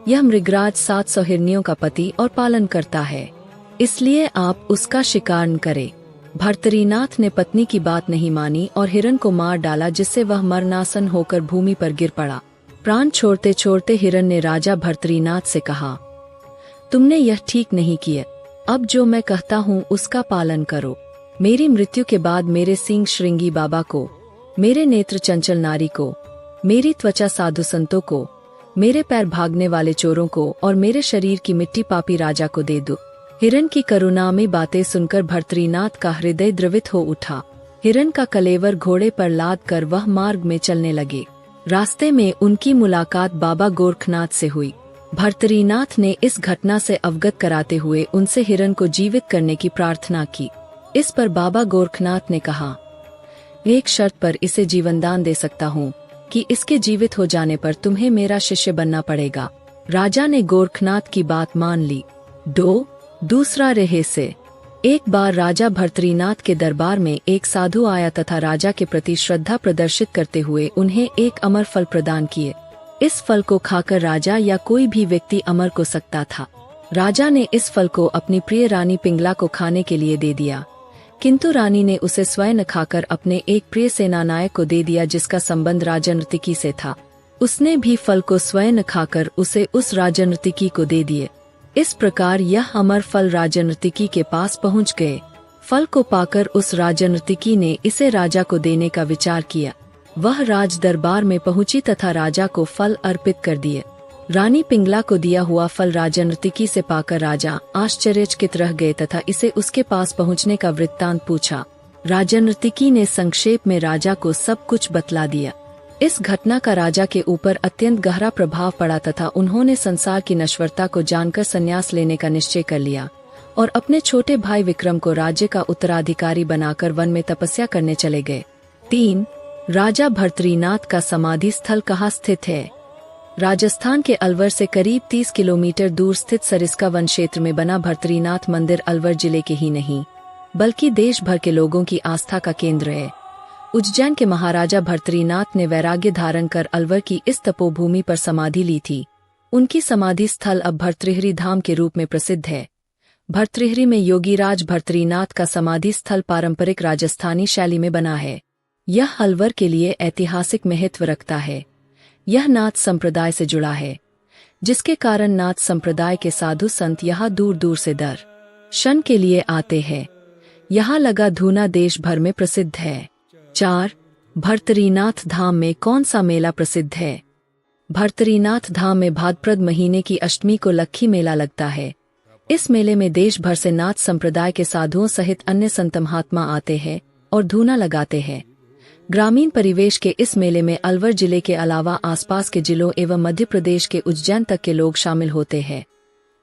यह मृगराज 700 हिरनियों का पति और पालन करता है, इसलिए आप उसका शिकार न करें। भर्तरीनाथ ने पत्नी की बात नहीं मानी और हिरण को मार डाला, जिससे वह मरणासन होकर भूमि पर गिर पड़ा। प्राण छोड़ते छोड़ते हिरण ने राजा भर्तरीनाथ से कहा, तुमने यह ठीक नहीं किया, अब जो मैं कहता हूँ उसका पालन करो। मेरी मृत्यु के बाद मेरे सींग श्रृंगी बाबा को, मेरे नेत्र चंचल नारी को, मेरी त्वचा साधु संतों को, मेरे पैर भागने वाले चोरों को और मेरे शरीर की मिट्टी पापी राजा को दे दो। हिरण की करुणामयी बातें सुनकर भर्तरीनाथ का हृदय द्रवित हो उठा। हिरण का कलेवर घोड़े पर लाद कर वह मार्ग में चलने लगे। रास्ते में उनकी मुलाकात बाबा गोरखनाथ से हुई। भर्तरीनाथ ने इस घटना से अवगत कराते हुए उनसे हिरण को जीवित करने की प्रार्थना की। इस पर बाबा गोरखनाथ ने कहा, एक शर्त पर इसे जीवनदान दे सकता हूँ कि इसके जीवित हो जाने पर तुम्हें मेरा शिष्य बनना पड़ेगा। राजा ने गोरखनाथ की बात मान ली। दूसरा रहस्य। एक बार राजा भर्तरीनाथ के दरबार में एक साधु आया तथा राजा के प्रति श्रद्धा प्रदर्शित करते हुए उन्हें एक अमर फल प्रदान किए। इस फल को खाकर राजा या कोई भी व्यक्ति अमर हो सकता था। राजा ने इस फल को अपनी प्रिय रानी पिंगला को खाने के लिए दे दिया, किंतु रानी ने उसे स्वयं खाकर अपने एक प्रिय सेनानायक को दे दिया जिसका संबंध राजनर्तिकी से था। उसने भी फल को स्वयं खाकर उसे उस राजनर्तिकी को दे दिए। इस प्रकार यह अमर फल राजनर्तिकी के पास पहुंच गए। फल को पाकर उस राजनर्तिकी ने इसे राजा को देने का विचार किया। वह राज दरबार में पहुंची तथा राजा को फल अर्पित कर दिए। रानी पिंगला को दिया हुआ फल राजनर्तिकी से पाकर राजा आश्चर्यचकित रह गए तथा इसे उसके पास पहुंचने का वृत्तांत पूछा। राजनर्तिकी ने संक्षेप में राजा को सब कुछ बतला दिया। इस घटना का राजा के ऊपर अत्यंत गहरा प्रभाव पड़ा तथा उन्होंने संसार की नश्वरता को जानकर संन्यास लेने का निश्चय कर लिया और अपने छोटे भाई विक्रम को राज्य का उत्तराधिकारी बनाकर वन में तपस्या करने चले गए। 3. राजा भर्तरीनाथ का समाधि स्थल कहाँ स्थित है? राजस्थान के अलवर से करीब 30 किलोमीटर दूर स्थित सरिस्का वन क्षेत्र में बना भर्तरीनाथ मंदिर अलवर जिले के ही नहीं बल्कि देश भर के लोगों की आस्था का केंद्र है। उज्जैन के महाराजा भर्तरीनाथ ने वैराग्य धारण कर अलवर की इस तपोभूमि पर समाधि ली थी। उनकी समाधि स्थल अब भर्तृहरि धाम के रूप में प्रसिद्ध है। भर्तृहरि में योगीराज भर्तरीनाथ का समाधि स्थल पारंपरिक राजस्थानी शैली में बना है। यह अलवर के लिए ऐतिहासिक महत्व रखता है। यह नाथ संप्रदाय से जुड़ा है, जिसके कारण नाथ संप्रदाय के साधु संत यहाँ दूर दूर से दर्शन के लिए आते हैं। यहाँ लगा धूना देश भर में प्रसिद्ध है। 4. भर्तरीनाथ धाम में कौन सा मेला प्रसिद्ध है? भर्तरीनाथ धाम में भाद्रपद महीने की अष्टमी को लक्खी मेला लगता है। इस मेले में देश भर से नाथ संप्रदाय के साधुओं सहित अन्य संत महात्मा आते हैं और धूना लगाते हैं। ग्रामीण परिवेश के इस मेले में अलवर जिले के अलावा आसपास के जिलों एवं मध्य प्रदेश के उज्जैन तक के लोग शामिल होते हैं।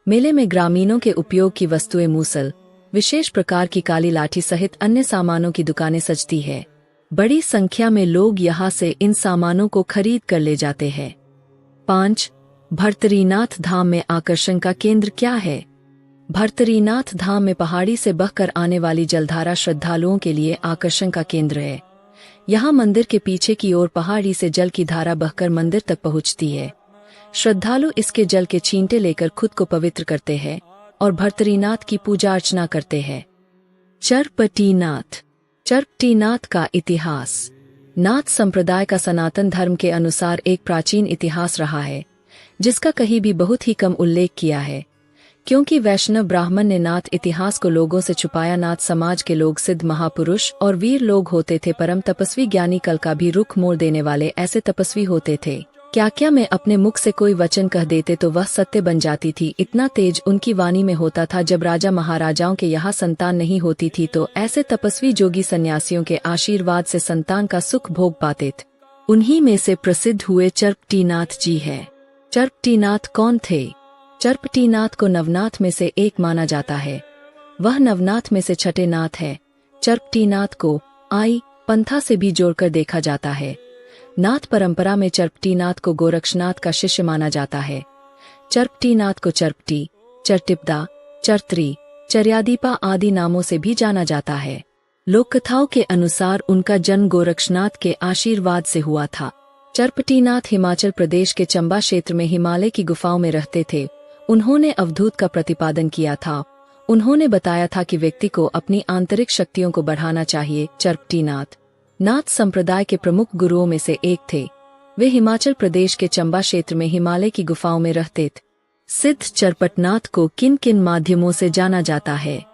मेले में ग्रामीणों के उपयोग की वस्तुएं मूसल, विशेष प्रकार की काली लाठी सहित अन्य सामानों की दुकानें सजती है। बड़ी संख्या में लोग यहाँ से इन सामानों को खरीद कर ले जाते हैं। 5. भर्तरीनाथ धाम में आकर्षण का केंद्र क्या है? भर्तरीनाथ धाम में पहाड़ी से बहकर आने वाली जलधारा श्रद्धालुओं के लिए आकर्षण का केंद्र है। यहाँ मंदिर के पीछे की ओर पहाड़ी से जल की धारा बहकर मंदिर तक पहुँचती है। श्रद्धालु इसके जल के छींटे लेकर खुद को पवित्र करते हैं और भर्तरीनाथ की पूजा अर्चना करते हैं। चरपटीनाथ। चरपटीनाथ का इतिहास। नाथ संप्रदाय का सनातन धर्म के अनुसार एक प्राचीन इतिहास रहा है, जिसका कहीं भी बहुत ही कम उल्लेख किया है, क्योंकि वैष्णव ब्राह्मण ने नाथ इतिहास को लोगों से छुपाया। नाथ समाज के लोग सिद्ध महापुरुष और वीर लोग होते थे, परम तपस्वी ज्ञानी कल का भी रुख मोड़ देने वाले ऐसे तपस्वी होते थे। क्या मैं अपने मुख से कोई वचन कह देते तो वह सत्य बन जाती थी। इतना तेज उनकी वाणी में होता था। जब राजा महाराजाओं के यहाँ संतान नहीं होती थी तो ऐसे तपस्वी जोगी सन्यासियों के आशीर्वाद से संतान का सुख भोग पाते थे। उन्हीं में से प्रसिद्ध हुए चरपटीनाथ जी है। चरपटीनाथ कौन थे? चरपटीनाथ को नवनाथ में से एक माना जाता है। वह नवनाथ में से छठे नाथ है। चरपटीनाथ को आई पंथा से भी जोड़कर देखा जाता है। नाथ परंपरा में चरपटीनाथ को गोरक्षनाथ का शिष्य माना जाता है। चरपटीनाथ को चरपटी, चरटिपदा, चरत्री, चर्यादीपा आदि नामों से भी जाना जाता है। लोककथाओं के अनुसार उनका जन्म गोरक्षनाथ के आशीर्वाद से हुआ था। चरपटीनाथ हिमाचल प्रदेश के चंबा क्षेत्र में हिमालय की गुफाओं में रहते थे। उन्होंने अवधूत का प्रतिपादन किया था। उन्होंने बताया था कि व्यक्ति को अपनी आंतरिक शक्तियों को बढ़ाना चाहिए। चरपटीनाथ नाथ संप्रदाय के प्रमुख गुरुओं में से एक थे। वे हिमाचल प्रदेश के चंबा क्षेत्र में हिमालय की गुफाओं में रहते थे। सिद्ध चरपटनाथ को किन किन माध्यमों से जाना जाता है?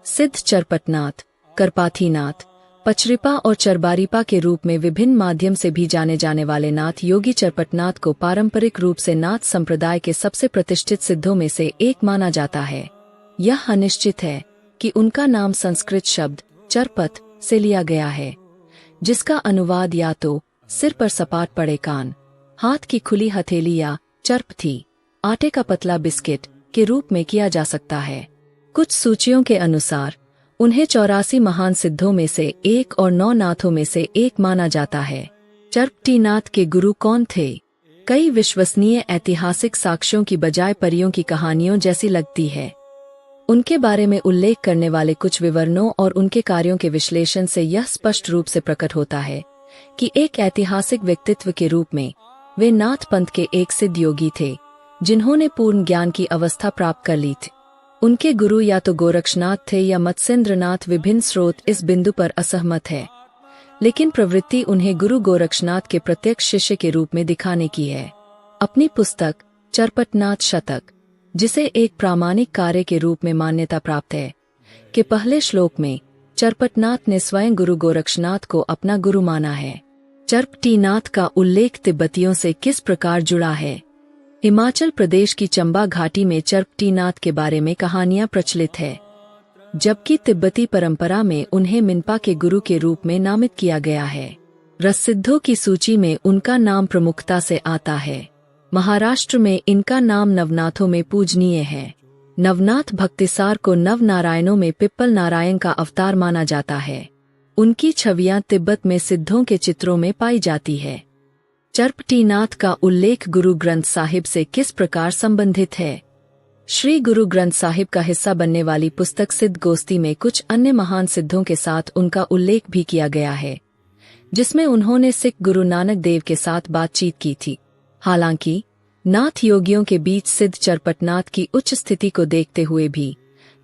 सिद्ध चरपटनाथ करपाथीनाथ, पचरिपा और चरबारीपा के रूप में विभिन्न माध्यम से भी जाने जाने वाले नाथ योगी चरपटनाथ को पारंपरिक रूप से नाथ संप्रदाय के सबसे प्रतिष्ठित सिद्धों में से एक माना जाता है। यह अनिश्चित है कि उनका नाम संस्कृत शब्द चरपत से लिया गया है, जिसका अनुवाद या तो सिर पर सपाट पड़े कान, हाथ की खुली हथेली या चरपथी, आटे का पतला बिस्किट के रूप में किया जा सकता है। कुछ सूचियों के अनुसार उन्हें 84 महान सिद्धों में से एक और 9 नाथों में से एक माना जाता है। चरपटीनाथ के गुरु कौन थे? कई विश्वसनीय ऐतिहासिक साक्ष्यों की बजाय परियों की कहानियों जैसी लगती है। उनके बारे में उल्लेख करने वाले कुछ विवरणों और उनके कार्यों के विश्लेषण से यह स्पष्ट रूप से प्रकट होता है कि एक ऐतिहासिक व्यक्तित्व के रूप में वे नाथ पंथ के एक सिद्ध योगी थे, जिन्होंने पूर्ण ज्ञान की अवस्था प्राप्त कर ली थी। उनके गुरु या तो गोरक्षनाथ थे या मत्स्येंद्रनाथ। विभिन्न स्रोत इस बिंदु पर असहमत है, लेकिन प्रवृत्ति उन्हें गुरु गोरक्षनाथ के प्रत्यक्ष शिष्य के रूप में दिखाने की है। अपनी पुस्तक चरपटनाथ शतक, जिसे एक प्रामाणिक कार्य के रूप में मान्यता प्राप्त है, के पहले श्लोक में चरपटनाथ ने स्वयं गुरु गोरक्षनाथ को अपना गुरु माना है। चरपटीनाथ का उल्लेख तिब्बतियों से किस प्रकार जुड़ा है? हिमाचल प्रदेश की चंबा घाटी में चरपटीनाथ के बारे में कहानियां प्रचलित है, जबकि तिब्बती परंपरा में उन्हें मिन्पा के गुरु के रूप में नामित किया गया है। प्रसिद्धों की सूची में उनका नाम प्रमुखता से आता है। महाराष्ट्र में इनका नाम नवनाथों में पूजनीय है। नवनाथ भक्तिसार को नव नारायणों में पिप्पल नारायण का अवतार माना जाता है। उनकी छवियां तिब्बत में सिद्धों के चित्रों में पाई जाती है। चरपटीनाथ का उल्लेख गुरु ग्रंथ साहिब से किस प्रकार संबंधित है? श्री गुरु ग्रंथ साहिब का हिस्सा बनने वाली पुस्तक सिद्ध गोस्ती में कुछ अन्य महान सिद्धों के साथ उनका उल्लेख भी किया गया है, जिसमें उन्होंने सिख गुरु नानक देव के साथ बातचीत की थी। हालांकि नाथ योगियों के बीच सिद्ध चरपटनाथ की उच्च स्थिति को देखते हुए भी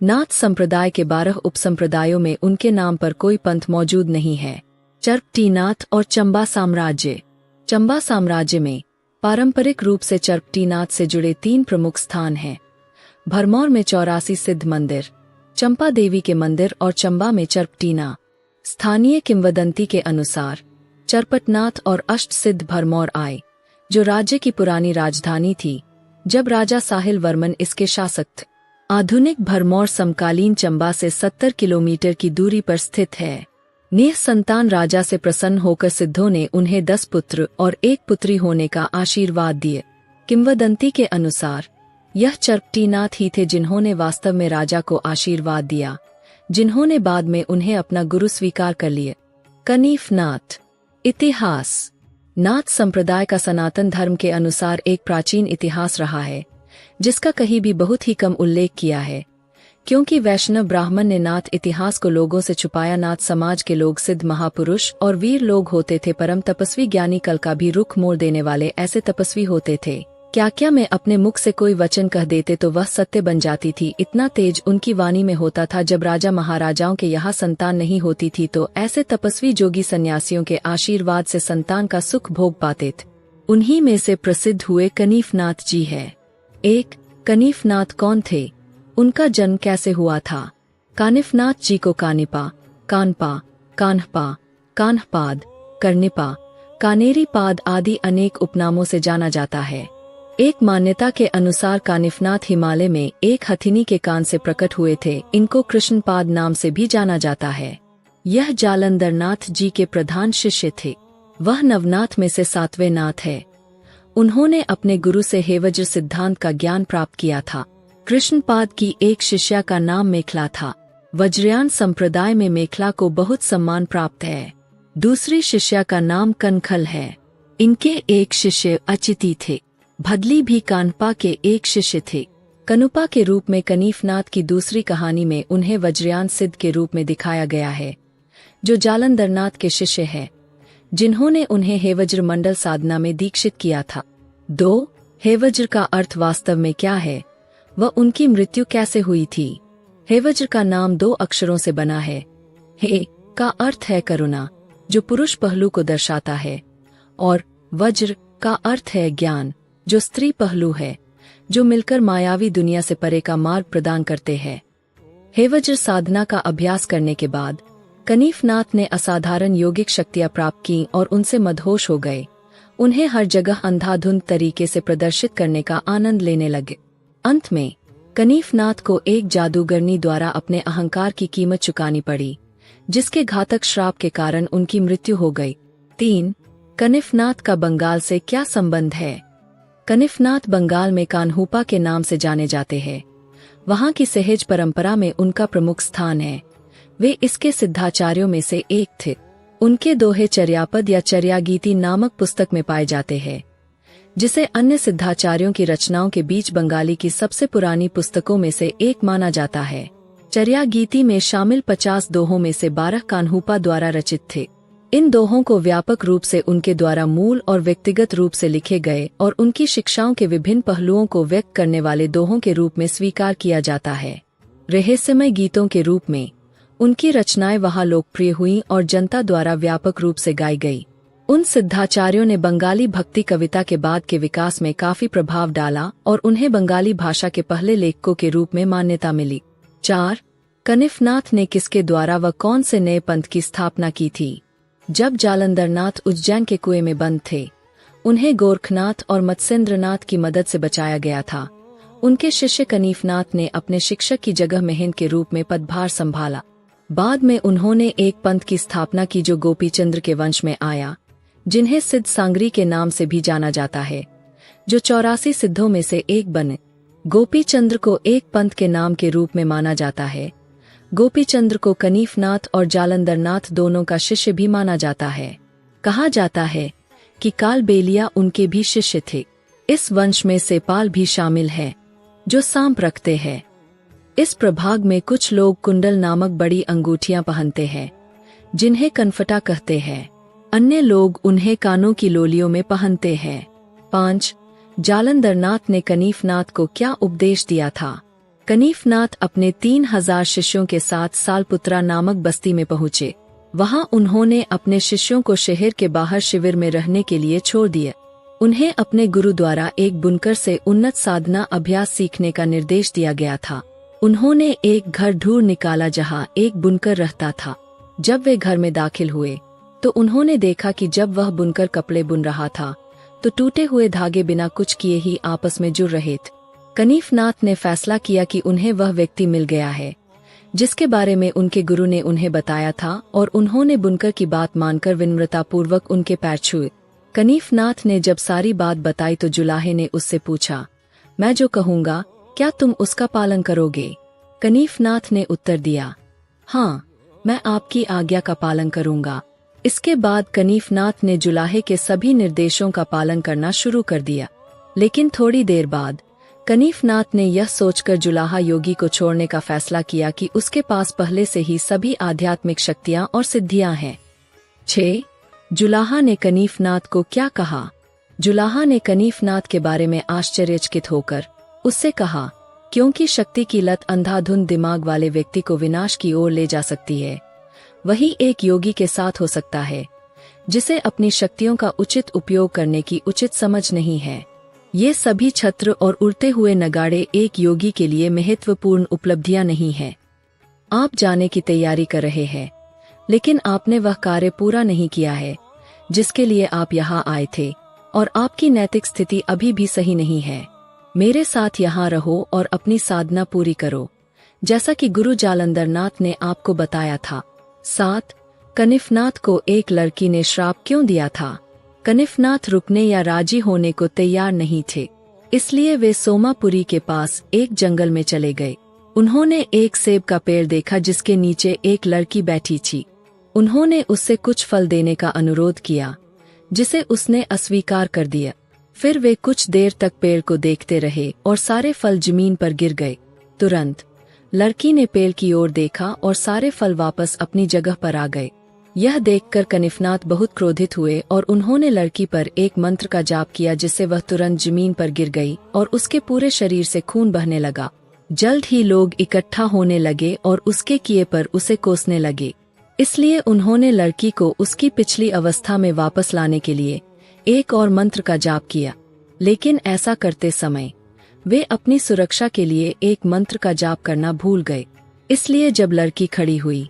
नाथ संप्रदाय के 12 उपसंप्रदायों में उनके नाम पर कोई पंथ मौजूद नहीं है। चरपटीनाथ और चंबा साम्राज्य। चंबा साम्राज्य में पारंपरिक रूप से चरपटीनाथ से जुड़े 3 प्रमुख स्थान हैं। भरमौर में 84 सिद्ध मंदिर, चंपा देवी के मंदिर और चंबा में चरपटीना। स्थानीय किंवदंती के अनुसार चरपटनाथ और अष्ट सिद्ध भरमौर आए, जो राज्य की पुरानी राजधानी थी, जब राजा साहिल वर्मन इसके शासक थे। आधुनिक भरमौर समकालीन चंबा से 70 किलोमीटर की दूरी पर स्थित है। निःसंतान राजा से प्रसन्न होकर सिद्धों ने उन्हें 10 पुत्र और 1 पुत्री होने का आशीर्वाद दिए। किंवदंती के अनुसार यह चरपटीनाथ ही थे जिन्होंने वास्तव में राजा को आशीर्वाद दिया, जिन्होंने बाद में उन्हें अपना गुरु स्वीकार कर लिए। कनीफनाथ। इतिहास। नाथ संप्रदाय का सनातन धर्म के अनुसार एक प्राचीन इतिहास रहा है, जिसका कहीं भी बहुत ही कम उल्लेख किया है, क्योंकि वैष्णव ब्राह्मण ने नाथ इतिहास को लोगों से छुपाया। नाथ समाज के लोग सिद्ध महापुरुष और वीर लोग होते थे, परम तपस्वी ज्ञानी कल का भी रुख मोड़ देने वाले ऐसे तपस्वी होते थे। क्या मैं अपने मुख से कोई वचन कह देते तो वह सत्य बन जाती थी। इतना तेज उनकी वाणी में होता था। जब राजा महाराजाओं के यहाँ संतान नहीं होती थी तो ऐसे तपस्वी जोगी सन्यासियों के आशीर्वाद से संतान का सुख भोग पाते थे। उन्हीं में से प्रसिद्ध हुए कनीफनाथ जी है। 1. कनीफनाथ कौन थे? उनका जन्म कैसे हुआ था? कानिफनाथ जी को कानिपा, कानपा, कान्हपा, कान्हपाद, कर्निपा, कानेरीपाद आदि अनेक उपनामों से जाना जाता है। एक मान्यता के अनुसार कानिफनाथ हिमालय में एक हथिनी के कान से प्रकट हुए थे। इनको कृष्णपाद नाम से भी जाना जाता है। यह जालंधरनाथ जी के प्रधान शिष्य थे। वह नवनाथ में से 7वें नाथ है। उन्होंने अपने गुरु से हेवज्र सिद्धांत का ज्ञान प्राप्त किया था। कृष्णपाद की एक शिष्या का नाम मेखला था। वज्रयान संप्रदाय में मेखला को बहुत सम्मान प्राप्त है। दूसरी शिष्या का नाम कनखल है। इनके एक शिष्य अचिति थे। भदली भी कानपा के एक शिष्य थे। कनुपा के रूप में कनीफनाथ की दूसरी कहानी में उन्हें वज्रयान सिद्ध के रूप में दिखाया गया है, जो जालंधरनाथ के शिष्य हैं, जिन्होंने उन्हें हेवज्र मंडल साधना में दीक्षित किया था। 2. हेवज्र का अर्थ वास्तव में क्या है, वह उनकी मृत्यु कैसे हुई थी। हेवज्र का नाम 2 अक्षरों से बना है। हे का अर्थ है करुणा, जो पुरुष पहलू को दर्शाता है, और वज्र का अर्थ है ज्ञान, जो स्त्री पहलू है, जो मिलकर मायावी दुनिया से परे का मार्ग प्रदान करते हैं। हेवज्र साधना का अभ्यास करने के बाद कनीफनाथ ने असाधारण योगिक शक्तियां प्राप्त की और उनसे मदहोश हो गए। उन्हें हर जगह अंधाधुंध तरीके से प्रदर्शित करने का आनंद लेने लगे। अंत में कनीफनाथ को एक जादूगरनी द्वारा अपने अहंकार की कीमत चुकानी पड़ी, जिसके घातक श्राप के कारण उनकी मृत्यु हो गई। 3. कनीफनाथ का बंगाल से क्या संबंध है। कनीफनाथ बंगाल में कान्हूपा के नाम से जाने जाते हैं। वहां की सहज परंपरा में उनका प्रमुख स्थान है। वे इसके सिद्धाचार्यों में से एक थे। उनके दोहे चर्यापद या चर्यागीति नामक पुस्तक में पाए जाते हैं, जिसे अन्य सिद्धाचार्यों की रचनाओं के बीच बंगाली की सबसे पुरानी पुस्तकों में से एक माना जाता है। चर्यागीति में शामिल 50 दोहों में से 12 कान्हूपा द्वारा रचित थे। इन दोहों को व्यापक रूप से उनके द्वारा मूल और व्यक्तिगत रूप से लिखे गए और उनकी शिक्षाओं के विभिन्न पहलुओं को व्यक्त करने वाले दोहों के रूप में स्वीकार किया जाता है। रहस्यमय गीतों के रूप में उनकी रचनाएं वहां लोकप्रिय हुईं और जनता द्वारा व्यापक रूप से गाई गई। उन सिद्धाचार्यों ने बंगाली भक्ति कविता के बाद के विकास में काफी प्रभाव डाला और उन्हें बंगाली भाषा के पहले लेखकों के रूप में मान्यता मिली। 4. कनीफनाथ ने किसके द्वारा व कौन से नए पंथ की स्थापना की थी। जब जालंधरनाथ उज्जैन के कुएं में बंद थे, उन्हें गोरखनाथ और मत्स्येंद्रनाथ की मदद से बचाया गया था। उनके शिष्य कनीफनाथ ने अपने शिक्षक की जगह महंत के रूप में पदभार संभाला। बाद में उन्होंने एक पंथ की स्थापना की जो गोपीचंद्र के वंश में आया, जिन्हें सिद्ध सांगरी के नाम से भी जाना जाता है, जो 84 सिद्धों में से एक बने। गोपीचंद्र को एक पंथ के नाम के रूप में माना जाता है। गोपीचंद्र को कनीफनाथ और जालंधरनाथ दोनों का शिष्य भी माना जाता है। कहा जाता है कि कालबेलिया उनके भी शिष्य थे। इस वंश में सेपाल भी शामिल है, जो सांप रखते हैं। इस प्रभाग में कुछ लोग कुंडल नामक बड़ी अंगूठियां पहनते हैं, जिन्हें कनफटा कहते हैं। अन्य लोग उन्हें कानों की लोलियों में पहनते हैं। 5. जालंधरनाथ ने कनीफनाथ को क्या उपदेश दिया था। कनीफनाथ अपने 3000 शिष्यों के साथ सालपुत्रा नामक बस्ती में पहुंचे। वहां उन्होंने अपने शिष्यों को शहर के बाहर शिविर में रहने के लिए छोड़ दिया। उन्हें अपने गुरु द्वारा एक बुनकर से उन्नत साधना अभ्यास सीखने का निर्देश दिया गया था। उन्होंने एक घर ढूंढ निकाला जहां एक बुनकर रहता था। जब वे घर में दाखिल हुए तो उन्होंने देखा कि जब वह बुनकर कपड़े बुन रहा था तो टूटे हुए धागे बिना कुछ किए ही आपस में जुड़ रहे थे। कनीफनाथ ने फैसला किया कि उन्हें वह व्यक्ति मिल गया है, जिसके बारे में उनके गुरु ने उन्हें बताया था, और उन्होंने बुनकर की बात मानकर विनम्रतापूर्वक उनके पैर छुए। कनीफनाथ ने जब सारी बात बताई तो जुलाहे ने उससे पूछा, मैं जो कहूँगा क्या तुम उसका पालन करोगे। कनीफनाथ ने उत्तर दिया, हाँ, मैं आपकी आज्ञा का पालन करूँगा। इसके बाद कनीफनाथ ने जुलाहे के सभी निर्देशों का पालन करना शुरू कर दिया। लेकिन थोड़ी देर बाद कनीफनाथ ने यह सोचकर जुलाहा योगी को छोड़ने का फैसला किया कि उसके पास पहले से ही सभी आध्यात्मिक शक्तियां और सिद्धियां हैं। 6. जुलाहा ने कनीफनाथ को क्या कहा। जुलाहा ने कनीफनाथ के बारे में आश्चर्यचकित होकर उससे कहा, क्योंकि शक्ति की लत अंधाधुंध दिमाग वाले व्यक्ति को विनाश की ओर ले जा सकती है, वही एक योगी के साथ हो सकता है जिसे अपनी शक्तियों का उचित उपयोग करने की उचित समझ नहीं है। ये सभी छत्र और उड़ते हुए नगाड़े एक योगी के लिए महत्वपूर्ण उपलब्धियां नहीं हैं। आप जाने की तैयारी कर रहे हैं, लेकिन आपने वह कार्य पूरा नहीं किया है जिसके लिए आप यहाँ आए थे, और आपकी नैतिक स्थिति अभी भी सही नहीं है। मेरे साथ यहाँ रहो और अपनी साधना पूरी करो, जैसा कि गुरु जालंधरनाथ ने आपको बताया था। 7. कनीफनाथ को एक लड़की ने श्राप क्यों दिया था। कनीफनाथ रुकने या राजी होने को तैयार नहीं थे, इसलिए वे सोमापुरी के पास एक जंगल में चले गए। उन्होंने एक सेब का पेड़ देखा जिसके नीचे एक लड़की बैठी थी। उन्होंने उससे कुछ फल देने का अनुरोध किया, जिसे उसने अस्वीकार कर दिया। फिर वे कुछ देर तक पेड़ को देखते रहे और सारे फल जमीन पर गिर गए। तुरंत लड़की ने पेड़ की ओर देखा और सारे फल वापस अपनी जगह पर आ गए। यह देखकर कनिफनाथ बहुत क्रोधित हुए और उन्होंने लड़की पर एक मंत्र का जाप किया, जिससे वह तुरंत जमीन पर गिर गई और उसके पूरे शरीर से खून बहने लगा। जल्द ही लोग इकट्ठा होने लगे और उसके किए पर उसे कोसने लगे। इसलिए उन्होंने लड़की को उसकी पिछली अवस्था में वापस लाने के लिए एक और मंत्र का जाप किया। लेकिन ऐसा करते समय वे अपनी सुरक्षा के लिए एक मंत्र का जाप करना भूल गए। इसलिए जब लड़की खड़ी हुई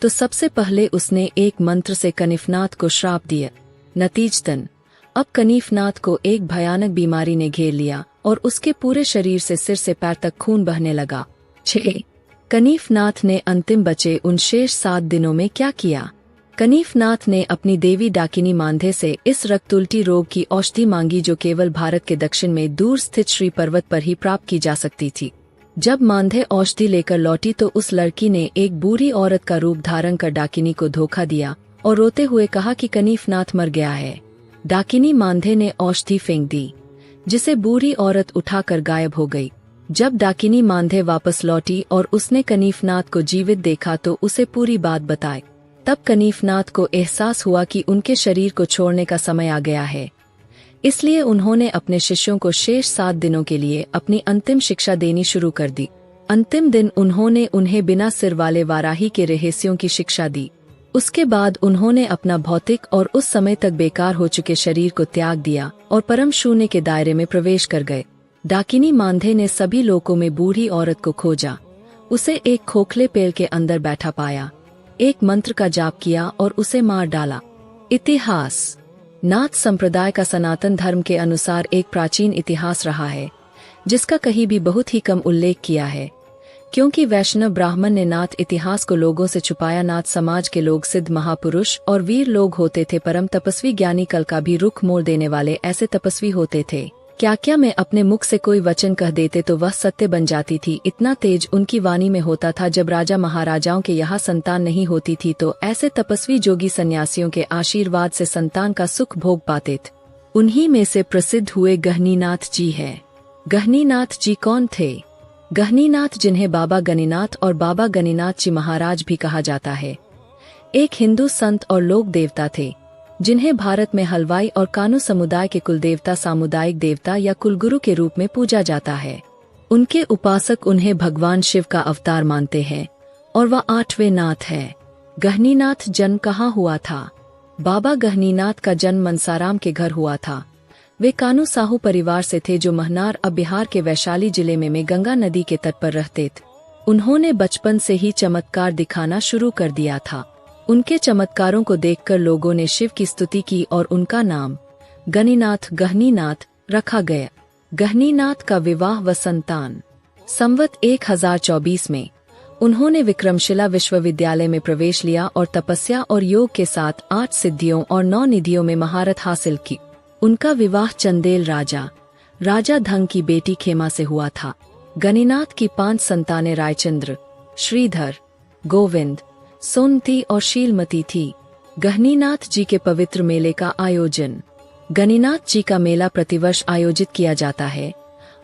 तो सबसे पहले उसने एक मंत्र से कनिफनाथ को श्राप दिया। नतीजतन अब कनिफनाथ को एक भयानक बीमारी ने घेर लिया और उसके पूरे शरीर से सिर से पैर तक खून बहने लगा। 6. कनिफनाथ ने अंतिम बचे उन शेष 7 दिनों में क्या किया? कनिफनाथ ने अपनी देवी डाकिनी मांधे से इस रक्तउल्टी रोग की औषधि मांगी, जो केवल भारत के दक्षिण में दूर स्थित श्री पर्वत पर ही प्राप्त की जा सकती थी। जब मांधे औषधि लेकर लौटी तो उस लड़की ने एक बूढ़ी औरत का रूप धारण कर डाकिनी को धोखा दिया और रोते हुए कहा कि कनिफनाथ मर गया है। डाकिनी मांधे ने औषधि फेंक दी, जिसे बूढ़ी औरत उठाकर गायब हो गई। जब डाकिनी मांधे वापस लौटी और उसने कनिफनाथ को जीवित देखा तो उसे पूरी बात बताई। तब कनिफनाथ को एहसास हुआ कि उनके शरीर को छोड़ने का समय आ गया है। इसलिए उन्होंने अपने शिष्यों को शेष 7 दिनों के लिए अपनी अंतिम शिक्षा देनी शुरू कर दी। अंतिम दिन उन्होंने उन्हें बिना सिर वाले वाराही के रहस्यों की शिक्षा दी। उसके बाद उन्होंने अपना भौतिक और उस समय तक बेकार हो चुके शरीर को त्याग दिया और परम शून्य के दायरे में प्रवेश कर गए। डाकिनी मांधे ने सभी लोकों में बूढ़ी औरत को खोजा, उसे एक खोखले पेड़ के अंदर बैठा पाया, एक मंत्र का जाप किया और उसे मार डाला। इतिहास नाथ संप्रदाय का सनातन धर्म के अनुसार एक प्राचीन इतिहास रहा है, जिसका कहीं भी बहुत ही कम उल्लेख किया है, क्योंकि वैष्णव ब्राह्मण ने नाथ इतिहास को लोगों से छुपाया। नाथ समाज के लोग सिद्ध महापुरुष और वीर लोग होते थे, परम तपस्वी ज्ञानी, कल का भी रुख मोड़ देने वाले ऐसे तपस्वी होते थे। क्या मैं अपने मुख से कोई वचन कह देते तो वह सत्य बन जाती थी। इतना तेज उनकी वाणी में होता था। जब राजा महाराजाओं के यहाँ संतान नहीं होती थी तो ऐसे तपस्वी जोगी सन्यासियों के आशीर्वाद से संतान का सुख भोग पाते थे। उन्हीं में से प्रसिद्ध हुए गहनीनाथ जी है। गहनीनाथ जी कौन थे? गहनीनाथ, जिन्हें बाबा गणिनाथ और बाबा गणिनाथ जी महाराज भी कहा जाता है, एक हिंदू संत और लोक देवता थे, जिन्हें भारत में हलवाई और कानू समुदाय के कुलदेवता, सामुदायिक देवता या कुलगुरु के रूप में पूजा जाता है। उनके उपासक उन्हें भगवान शिव का अवतार मानते हैं और वह 8वें नाथ है। गहनीनाथ जन्म कहाँ हुआ था? बाबा गहनीनाथ का जन्म मनसाराम के घर हुआ था। वे कानू साहू परिवार से थे, जो महनार अब बिहार के वैशाली जिले में गंगा नदी के तट पर रहते थे। उन्होंने बचपन से ही चमत्कार दिखाना शुरू कर दिया था। उनके चमत्कारों को देखकर लोगों ने शिव की स्तुति की और उनका नाम गहनीनाथ रखा गया। गहनीनाथ का विवाह व संतान संवत 1024 में उन्होंने विक्रमशिला विश्वविद्यालय में प्रवेश लिया और तपस्या और योग के साथ 8 सिद्धियों और 9 निधियों में महारत हासिल की। उनका विवाह चंदेल राजा धंग की बेटी खेमा से हुआ था। गणिनाथ की 5 संतानें रायचंद्र, श्रीधर, गोविंद, सोनती और शीलमती थी। गहनीनाथ जी के पवित्र मेले का आयोजन। गणिनाथ जी का मेला प्रतिवर्ष आयोजित किया जाता है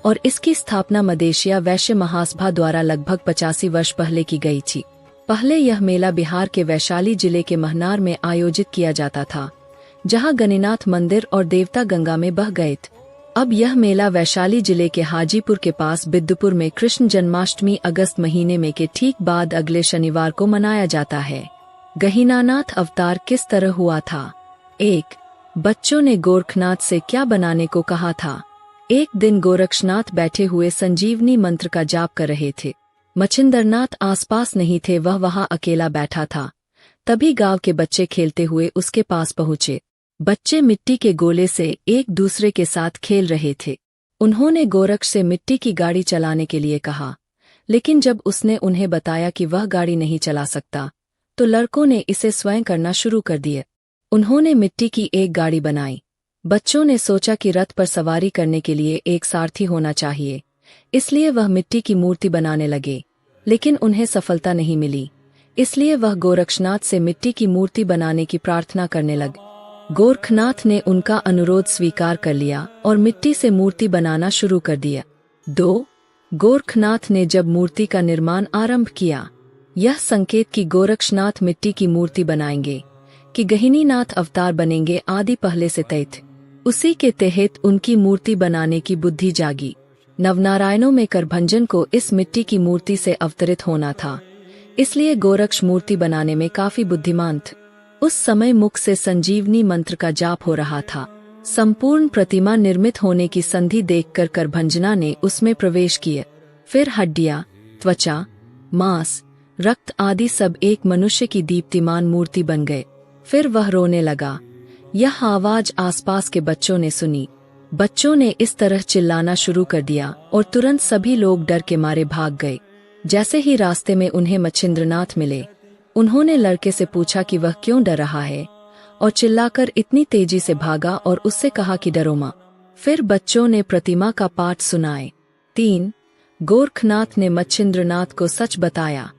और इसकी स्थापना मदेशिया वैश्य महासभा द्वारा लगभग 85 वर्ष पहले की गई थी। पहले यह मेला बिहार के वैशाली जिले के महनार में आयोजित किया जाता था, जहां गणिनाथ मंदिर और देवता गंगा में बह गए थे। अब यह मेला वैशाली जिले के हाजीपुर के पास बिद्दुपुर में कृष्ण जन्माष्टमी अगस्त महीने में के ठीक बाद अगले शनिवार को मनाया जाता है। गहनीनाथ अवतार किस तरह हुआ था? 1. बच्चों ने गोरखनाथ से क्या बनाने को कहा था? एक दिन गोरक्षनाथ बैठे हुए संजीवनी मंत्र का जाप कर रहे थे। मच्छिंद्रनाथ आसपास नहीं थे, वह वहां अकेला बैठा था। तभी गांव के बच्चे खेलते हुए उसके पास पहुंचे। बच्चे मिट्टी के गोले से एक दूसरे के साथ खेल रहे थे। उन्होंने गोरक्ष से मिट्टी की गाड़ी चलाने के लिए कहा, लेकिन जब उसने उन्हें बताया कि वह गाड़ी नहीं चला सकता, तो लड़कों ने इसे स्वयं करना शुरू कर दिया। उन्होंने मिट्टी की एक गाड़ी बनाई। बच्चों ने सोचा कि रथ पर सवारी करने के लिए एक सारथी होना चाहिए, इसलिए वह मिट्टी की मूर्ति बनाने लगे, लेकिन उन्हें सफलता नहीं मिली। इसलिए वह गोरक्षनाथ से मिट्टी की मूर्ति बनाने की प्रार्थना करने लगे। गोरखनाथ ने उनका अनुरोध स्वीकार कर लिया और मिट्टी से मूर्ति बनाना शुरू कर दिया। 2. गोरखनाथ ने जब मूर्ति का निर्माण आरंभ किया, यह संकेत कि गोरक्षनाथ मिट्टी की मूर्ति बनाएंगे कि गहिनीनाथ अवतार बनेंगे आदि पहले से तय थे। उसी के तहत उनकी मूर्ति बनाने की बुद्धि जागी। नवनारायणों में करभंजन को इस मिट्टी की मूर्ति से अवतरित होना था, इसलिए गोरक्ष मूर्ति बनाने में काफी बुद्धिमान थे। उस समय मुख से संजीवनी मंत्र का जाप हो रहा था। संपूर्ण प्रतिमा निर्मित होने की संधि देखकर करभंजना ने उसमें प्रवेश किया। फिर हड्डियां, त्वचा, मांस, रक्त आदि सब एक मनुष्य की दीप्तिमान मूर्ति बन गए। फिर वह रोने लगा। यह आवाज आसपास के बच्चों ने सुनी। बच्चों ने इस तरह चिल्लाना शुरू कर दिया और तुरंत सभी लोग डर के मारे भाग गए। जैसे ही रास्ते में उन्हें मच्छिंद्रनाथ मिले, उन्होंने लड़के से पूछा कि वह क्यों डर रहा है और चिल्लाकर इतनी तेजी से भागा और उससे कहा कि डरो मां। फिर बच्चों ने प्रतिमा का पाठ सुनाए। 3. गोरखनाथ ने मच्छिंद्रनाथ को सच बताया।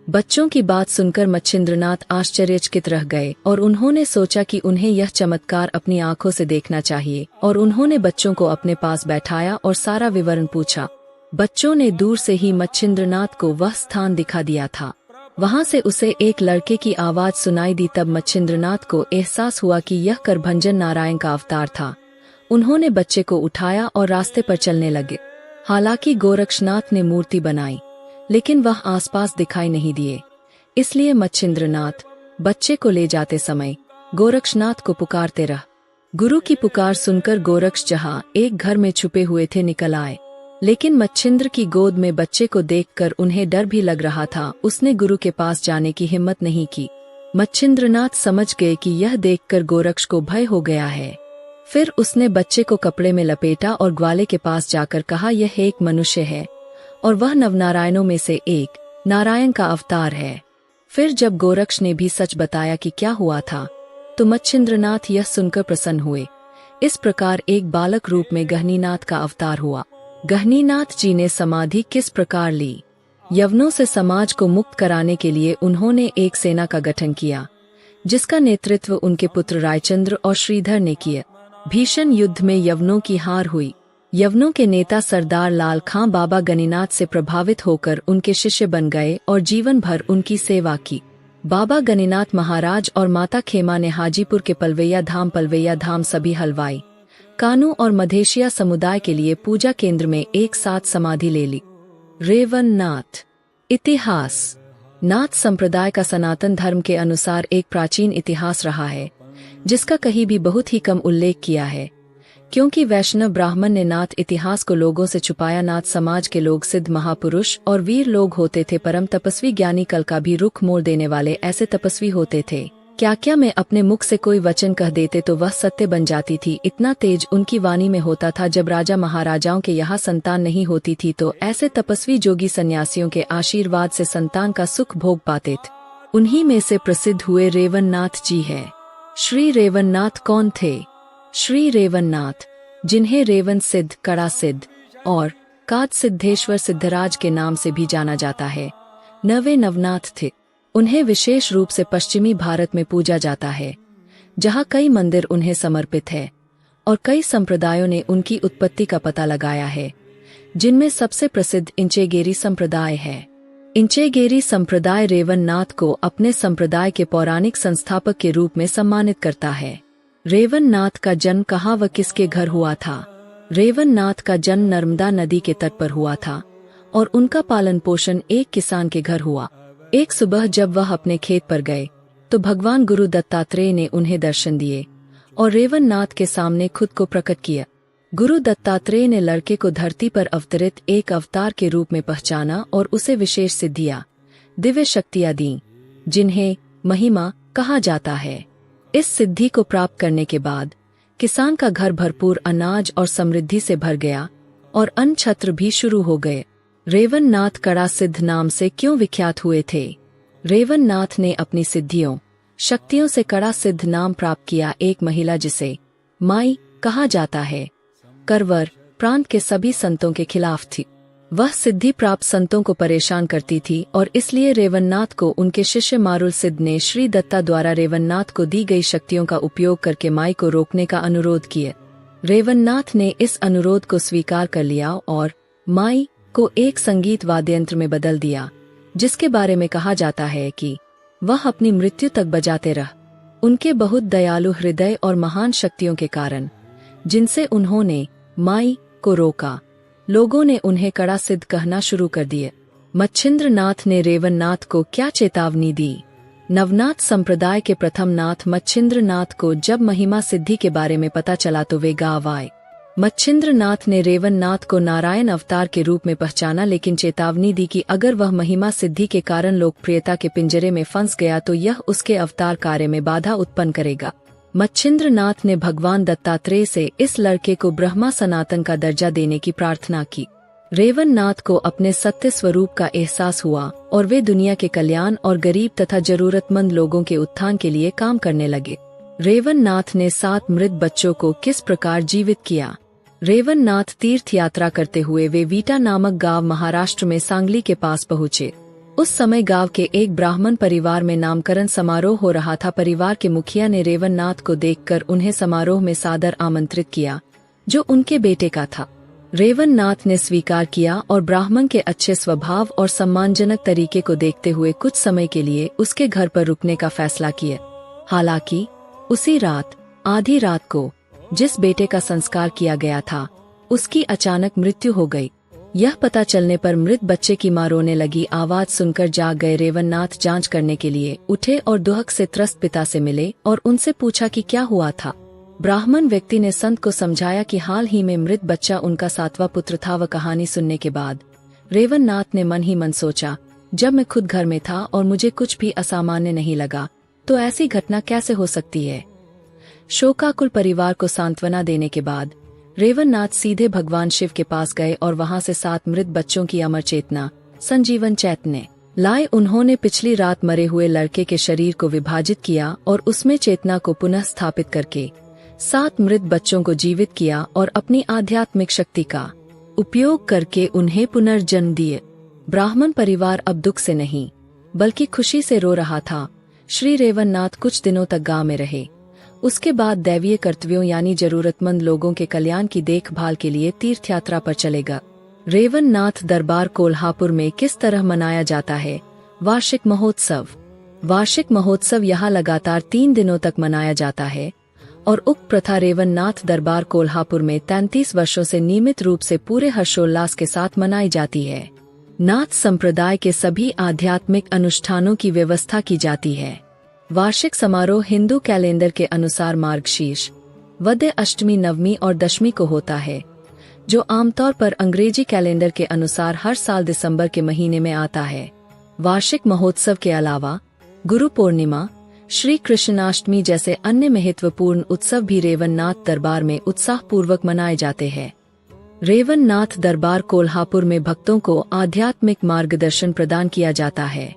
बच्चों की बात सुनकर मच्छिंद्रनाथ आश्चर्यचकित रह गए और उन्होंने सोचा कि उन्हें यह चमत्कार अपनी आंखों से देखना चाहिए और उन्होंने बच्चों को अपने पास बैठाया और सारा विवरण पूछा। बच्चों ने दूर से ही मच्छिंद्रनाथ को वह स्थान दिखा दिया था। वहां से उसे एक लड़के की आवाज सुनाई दी। तब मच्छिंद्रनाथ को एहसास हुआ कि यह करभंजन नारायण का अवतार था। उन्होंने बच्चे को उठाया और रास्ते पर चलने लगे। हालांकि गोरक्षनाथ ने मूर्ति बनाई, लेकिन वह आसपास दिखाई नहीं दिए। इसलिए मच्छिंद्रनाथ बच्चे को ले जाते समय गोरक्षनाथ को पुकारते रह। गुरु की पुकार सुनकर गोरक्ष जहाँ एक घर में छुपे हुए थे निकल आए, लेकिन मच्छिंद्र की गोद में बच्चे को देखकर उन्हें डर भी लग रहा था। उसने गुरु के पास जाने की हिम्मत नहीं की। मच्छिंद्रनाथ समझ गए कि यह देखकर गोरक्ष को भय हो गया है। फिर उसने बच्चे को कपड़े में लपेटा और ग्वाले के पास जाकर कहा, यह एक मनुष्य है और वह नवनारायणों में से एक नारायण का अवतार है। फिर जब गोरक्ष ने भी सच बताया कि क्या हुआ था, तो मच्छिंद्रनाथ यह सुनकर प्रसन्न हुए। इस प्रकार एक बालक रूप में गहनीनाथ का अवतार हुआ। गहनीनाथ जी ने समाधि किस प्रकार ली? यवनों से समाज को मुक्त कराने के लिए उन्होंने एक सेना का गठन किया, जिसका नेतृत्व उनके पुत्र रायचंद्र और श्रीधर ने किया। भीषण युद्ध में यवनों की हार हुई। यवनों के नेता सरदार लाल खां बाबा गणिनाथ से प्रभावित होकर उनके शिष्य बन गए और जीवन भर उनकी सेवा की। बाबा गणिनाथ महाराज और माता खेमा ने हाजीपुर के पलवैया धाम सभी हलवाई, कानू और मधेशिया समुदाय के लिए पूजा केंद्र में एक साथ समाधि ले ली। रेवन्नाथ। इतिहास। नाथ संप्रदाय का सनातन धर्म के अनुसार एक प्राचीन इतिहास रहा है, जिसका कहीं भी बहुत ही कम उल्लेख किया है, क्योंकि वैष्णव ब्राह्मण ने नाथ इतिहास को लोगों से छुपाया। नाथ समाज के लोग सिद्ध महापुरुष और वीर लोग होते थे, परम तपस्वी, ज्ञानी, कल का भी रुख मोड़ देने वाले ऐसे तपस्वी होते थे। क्या मैं अपने मुख से कोई वचन कह देते तो वह सत्य बन जाती थी। इतना तेज उनकी वाणी में होता था। जब राजा महाराजाओं के यहाँ संतान नहीं होती थी तो ऐसे तपस्वी जोगी सन्यासियों के आशीर्वाद से संतान का सुख भोग पाते थे। उन्हीं में से प्रसिद्ध हुए रेवन्नाथ जी है। श्री रेवन्नाथ कौन थे? श्री रेवन्नाथ, जिन्हें रेवन सिद्ध, कड़ा सिद्ध और काद सिद्धेश्वर सिद्धराज के नाम से भी जाना जाता है, नवे नवनाथ थे। उन्हें विशेष रूप से पश्चिमी भारत में पूजा जाता है, जहाँ कई मंदिर उन्हें समर्पित है और कई संप्रदायों ने उनकी उत्पत्ति का पता लगाया है, जिनमें सबसे प्रसिद्ध इंचेगेरी संप्रदाय है। इंचेगेरी संप्रदाय रेवन्नाथ को अपने संप्रदाय के पौराणिक संस्थापक के रूप में सम्मानित करता है। रेवन्नाथ का जन्म कहाँ व किसके घर हुआ था? रेवन्नाथ का जन्म नर्मदा नदी के तट पर हुआ था और उनका पालन पोषण एक किसान के घर हुआ। एक सुबह जब वह अपने खेत पर गए तो भगवान गुरु दत्तात्रेय ने उन्हें दर्शन दिए और रेवन्नाथ के सामने खुद को प्रकट किया। गुरु दत्तात्रेय ने लड़के को धरती पर अवतरित एक अवतार के रूप में पहचाना और उसे विशेष सिद्धियां, दिव्य शक्तियां दी, जिन्हें महिमा कहा जाता है। इस सिद्धि को प्राप्त करने के बाद किसान का घर भरपूर अनाज और समृद्धि से भर गया और अन्न छत्र भी शुरू हो गए। रेवन्नाथ कड़ा सिद्ध नाम से क्यों विख्यात हुए थे? रेवन्नाथ ने अपनी सिद्धियों, शक्तियों से कड़ा सिद्ध नाम प्राप्त किया। एक महिला जिसे माई कहा जाता है, करवर प्रांत के सभी संतों के खिलाफ थी। वह सिद्धि प्राप्त संतों को परेशान करती थी और इसलिए रेवन्नाथ को उनके शिष्य मारुल सिद्ध ने श्री दत्ता द्वारा रेवन्नाथ को दी गई शक्तियों का उपयोग करके माई को रोकने का अनुरोध किया। रेवन्नाथ ने इस अनुरोध को स्वीकार कर लिया और माई को एक संगीत वाद्ययंत्र में बदल दिया, जिसके बारे में कहा जाता है कि वह अपनी मृत्यु तक बजाते रह। उनके बहुत दयालु हृदय और महान शक्तियों के कारण, जिनसे उन्होंने माई को रोका, लोगों ने उन्हें कड़ा सिद्ध कहना शुरू कर दिए। मच्छिंद्र नाथ ने रेवन्नाथ को क्या चेतावनी दी? नवनाथ संप्रदाय के प्रथम नाथ मच्छिंद्र नाथ को जब महिमा सिद्धि के बारे में पता चला तो वे गाँव आए। मच्छिंद्र नाथ ने रेवन्नाथ को नारायण अवतार के रूप में पहचाना, लेकिन चेतावनी दी कि अगर वह महिमा सिद्धि के कारण लोकप्रियता के पिंजरे में फंस गया तो यह उसके अवतार कार्य में बाधा उत्पन्न करेगा। मच्छिंद्र नाथ ने भगवान दत्तात्रेय से इस लड़के को ब्रह्मा सनातन का दर्जा देने की प्रार्थना की। रेवन्नाथ को अपने सत्य स्वरूप का एहसास हुआ और वे दुनिया के कल्याण और गरीब तथा जरूरतमंद लोगों के उत्थान के लिए काम करने लगे। रेवन्नाथ ने 7 मृत बच्चों को किस प्रकार जीवित किया? रेवन्नाथ तीर्थ यात्रा करते हुए वे वीटा नामक गांव महाराष्ट्र में सांगली के पास पहुँचे। उस समय गांव के एक ब्राह्मण परिवार में नामकरण समारोह हो रहा था। परिवार के मुखिया ने रेवन्नाथ को देखकर उन्हें समारोह में सादर आमंत्रित किया, जो उनके बेटे का था। रेवन्नाथ ने स्वीकार किया और ब्राह्मण के अच्छे स्वभाव और सम्मानजनक तरीके को देखते हुए कुछ समय के लिए उसके घर पर रुकने का फैसला किया। हालांकि उसी रात, आधी रात को, जिस बेटे का संस्कार किया गया था, उसकी अचानक मृत्यु हो गई। यह पता चलने पर मृत बच्चे की मां रोने लगी। आवाज सुनकर जाग गए रेवन्नाथ जांच करने के लिए उठे और दुहक से त्रस्त पिता से मिले और उनसे पूछा कि क्या हुआ था। ब्राह्मण व्यक्ति ने संत को समझाया कि हाल ही में मृत बच्चा उनका 7वां पुत्र था। वह कहानी सुनने के बाद रेवन्नाथ ने मन ही मन सोचा, जब मैं खुद घर में था और मुझे कुछ भी असामान्य नहीं लगा, तो ऐसी घटना कैसे हो सकती है। शोकाकुल परिवार को सांत्वना देने के बाद रेवन्नाथ सीधे भगवान शिव के पास गए और वहां से 7 मृत बच्चों की अमर चेतना, संजीवन चैतन्य लाए। उन्होंने पिछली रात मरे हुए लड़के के शरीर को विभाजित किया और उसमें चेतना को पुनः स्थापित करके 7 मृत बच्चों को जीवित किया और अपनी आध्यात्मिक शक्ति का उपयोग करके उन्हें पुनर्जन्म दिए। ब्राह्मण परिवार अब दुख से नहीं बल्कि खुशी से रो रहा था। श्री रेवन्नाथ कुछ दिनों तक गांव में रहे। उसके बाद दैवीय कर्तव्यों यानी जरूरतमंद लोगों के कल्याण की देखभाल के लिए तीर्थ यात्रा पर चलेगा। रेवन्नाथ दरबार कोल्हापुर में किस तरह मनाया जाता है? वार्षिक महोत्सव। वार्षिक महोत्सव यहाँ लगातार 3 दिनों तक मनाया जाता है और उक्त प्रथा रेवन्नाथ दरबार कोल्हापुर में 33 वर्षों से नियमित रूप से पूरे हर्षोल्लास के साथ मनाई जाती है। नाथ संप्रदाय के सभी आध्यात्मिक अनुष्ठानों की व्यवस्था की जाती है। वार्षिक समारोह हिंदू कैलेंडर के अनुसार मार्गशीर्ष वद्य अष्टमी, नवमी और दशमी को होता है, जो आमतौर पर अंग्रेजी कैलेंडर के अनुसार हर साल दिसंबर के महीने में आता है। वार्षिक महोत्सव के अलावा गुरु पूर्णिमा, श्री कृष्णाष्टमी जैसे अन्य महत्वपूर्ण उत्सव भी रेवन्नाथ दरबार में उत्साहपूर्वक मनाए जाते हैं। रेवन्नाथ दरबार कोल्हापुर में भक्तों को आध्यात्मिक मार्गदर्शन प्रदान किया जाता है।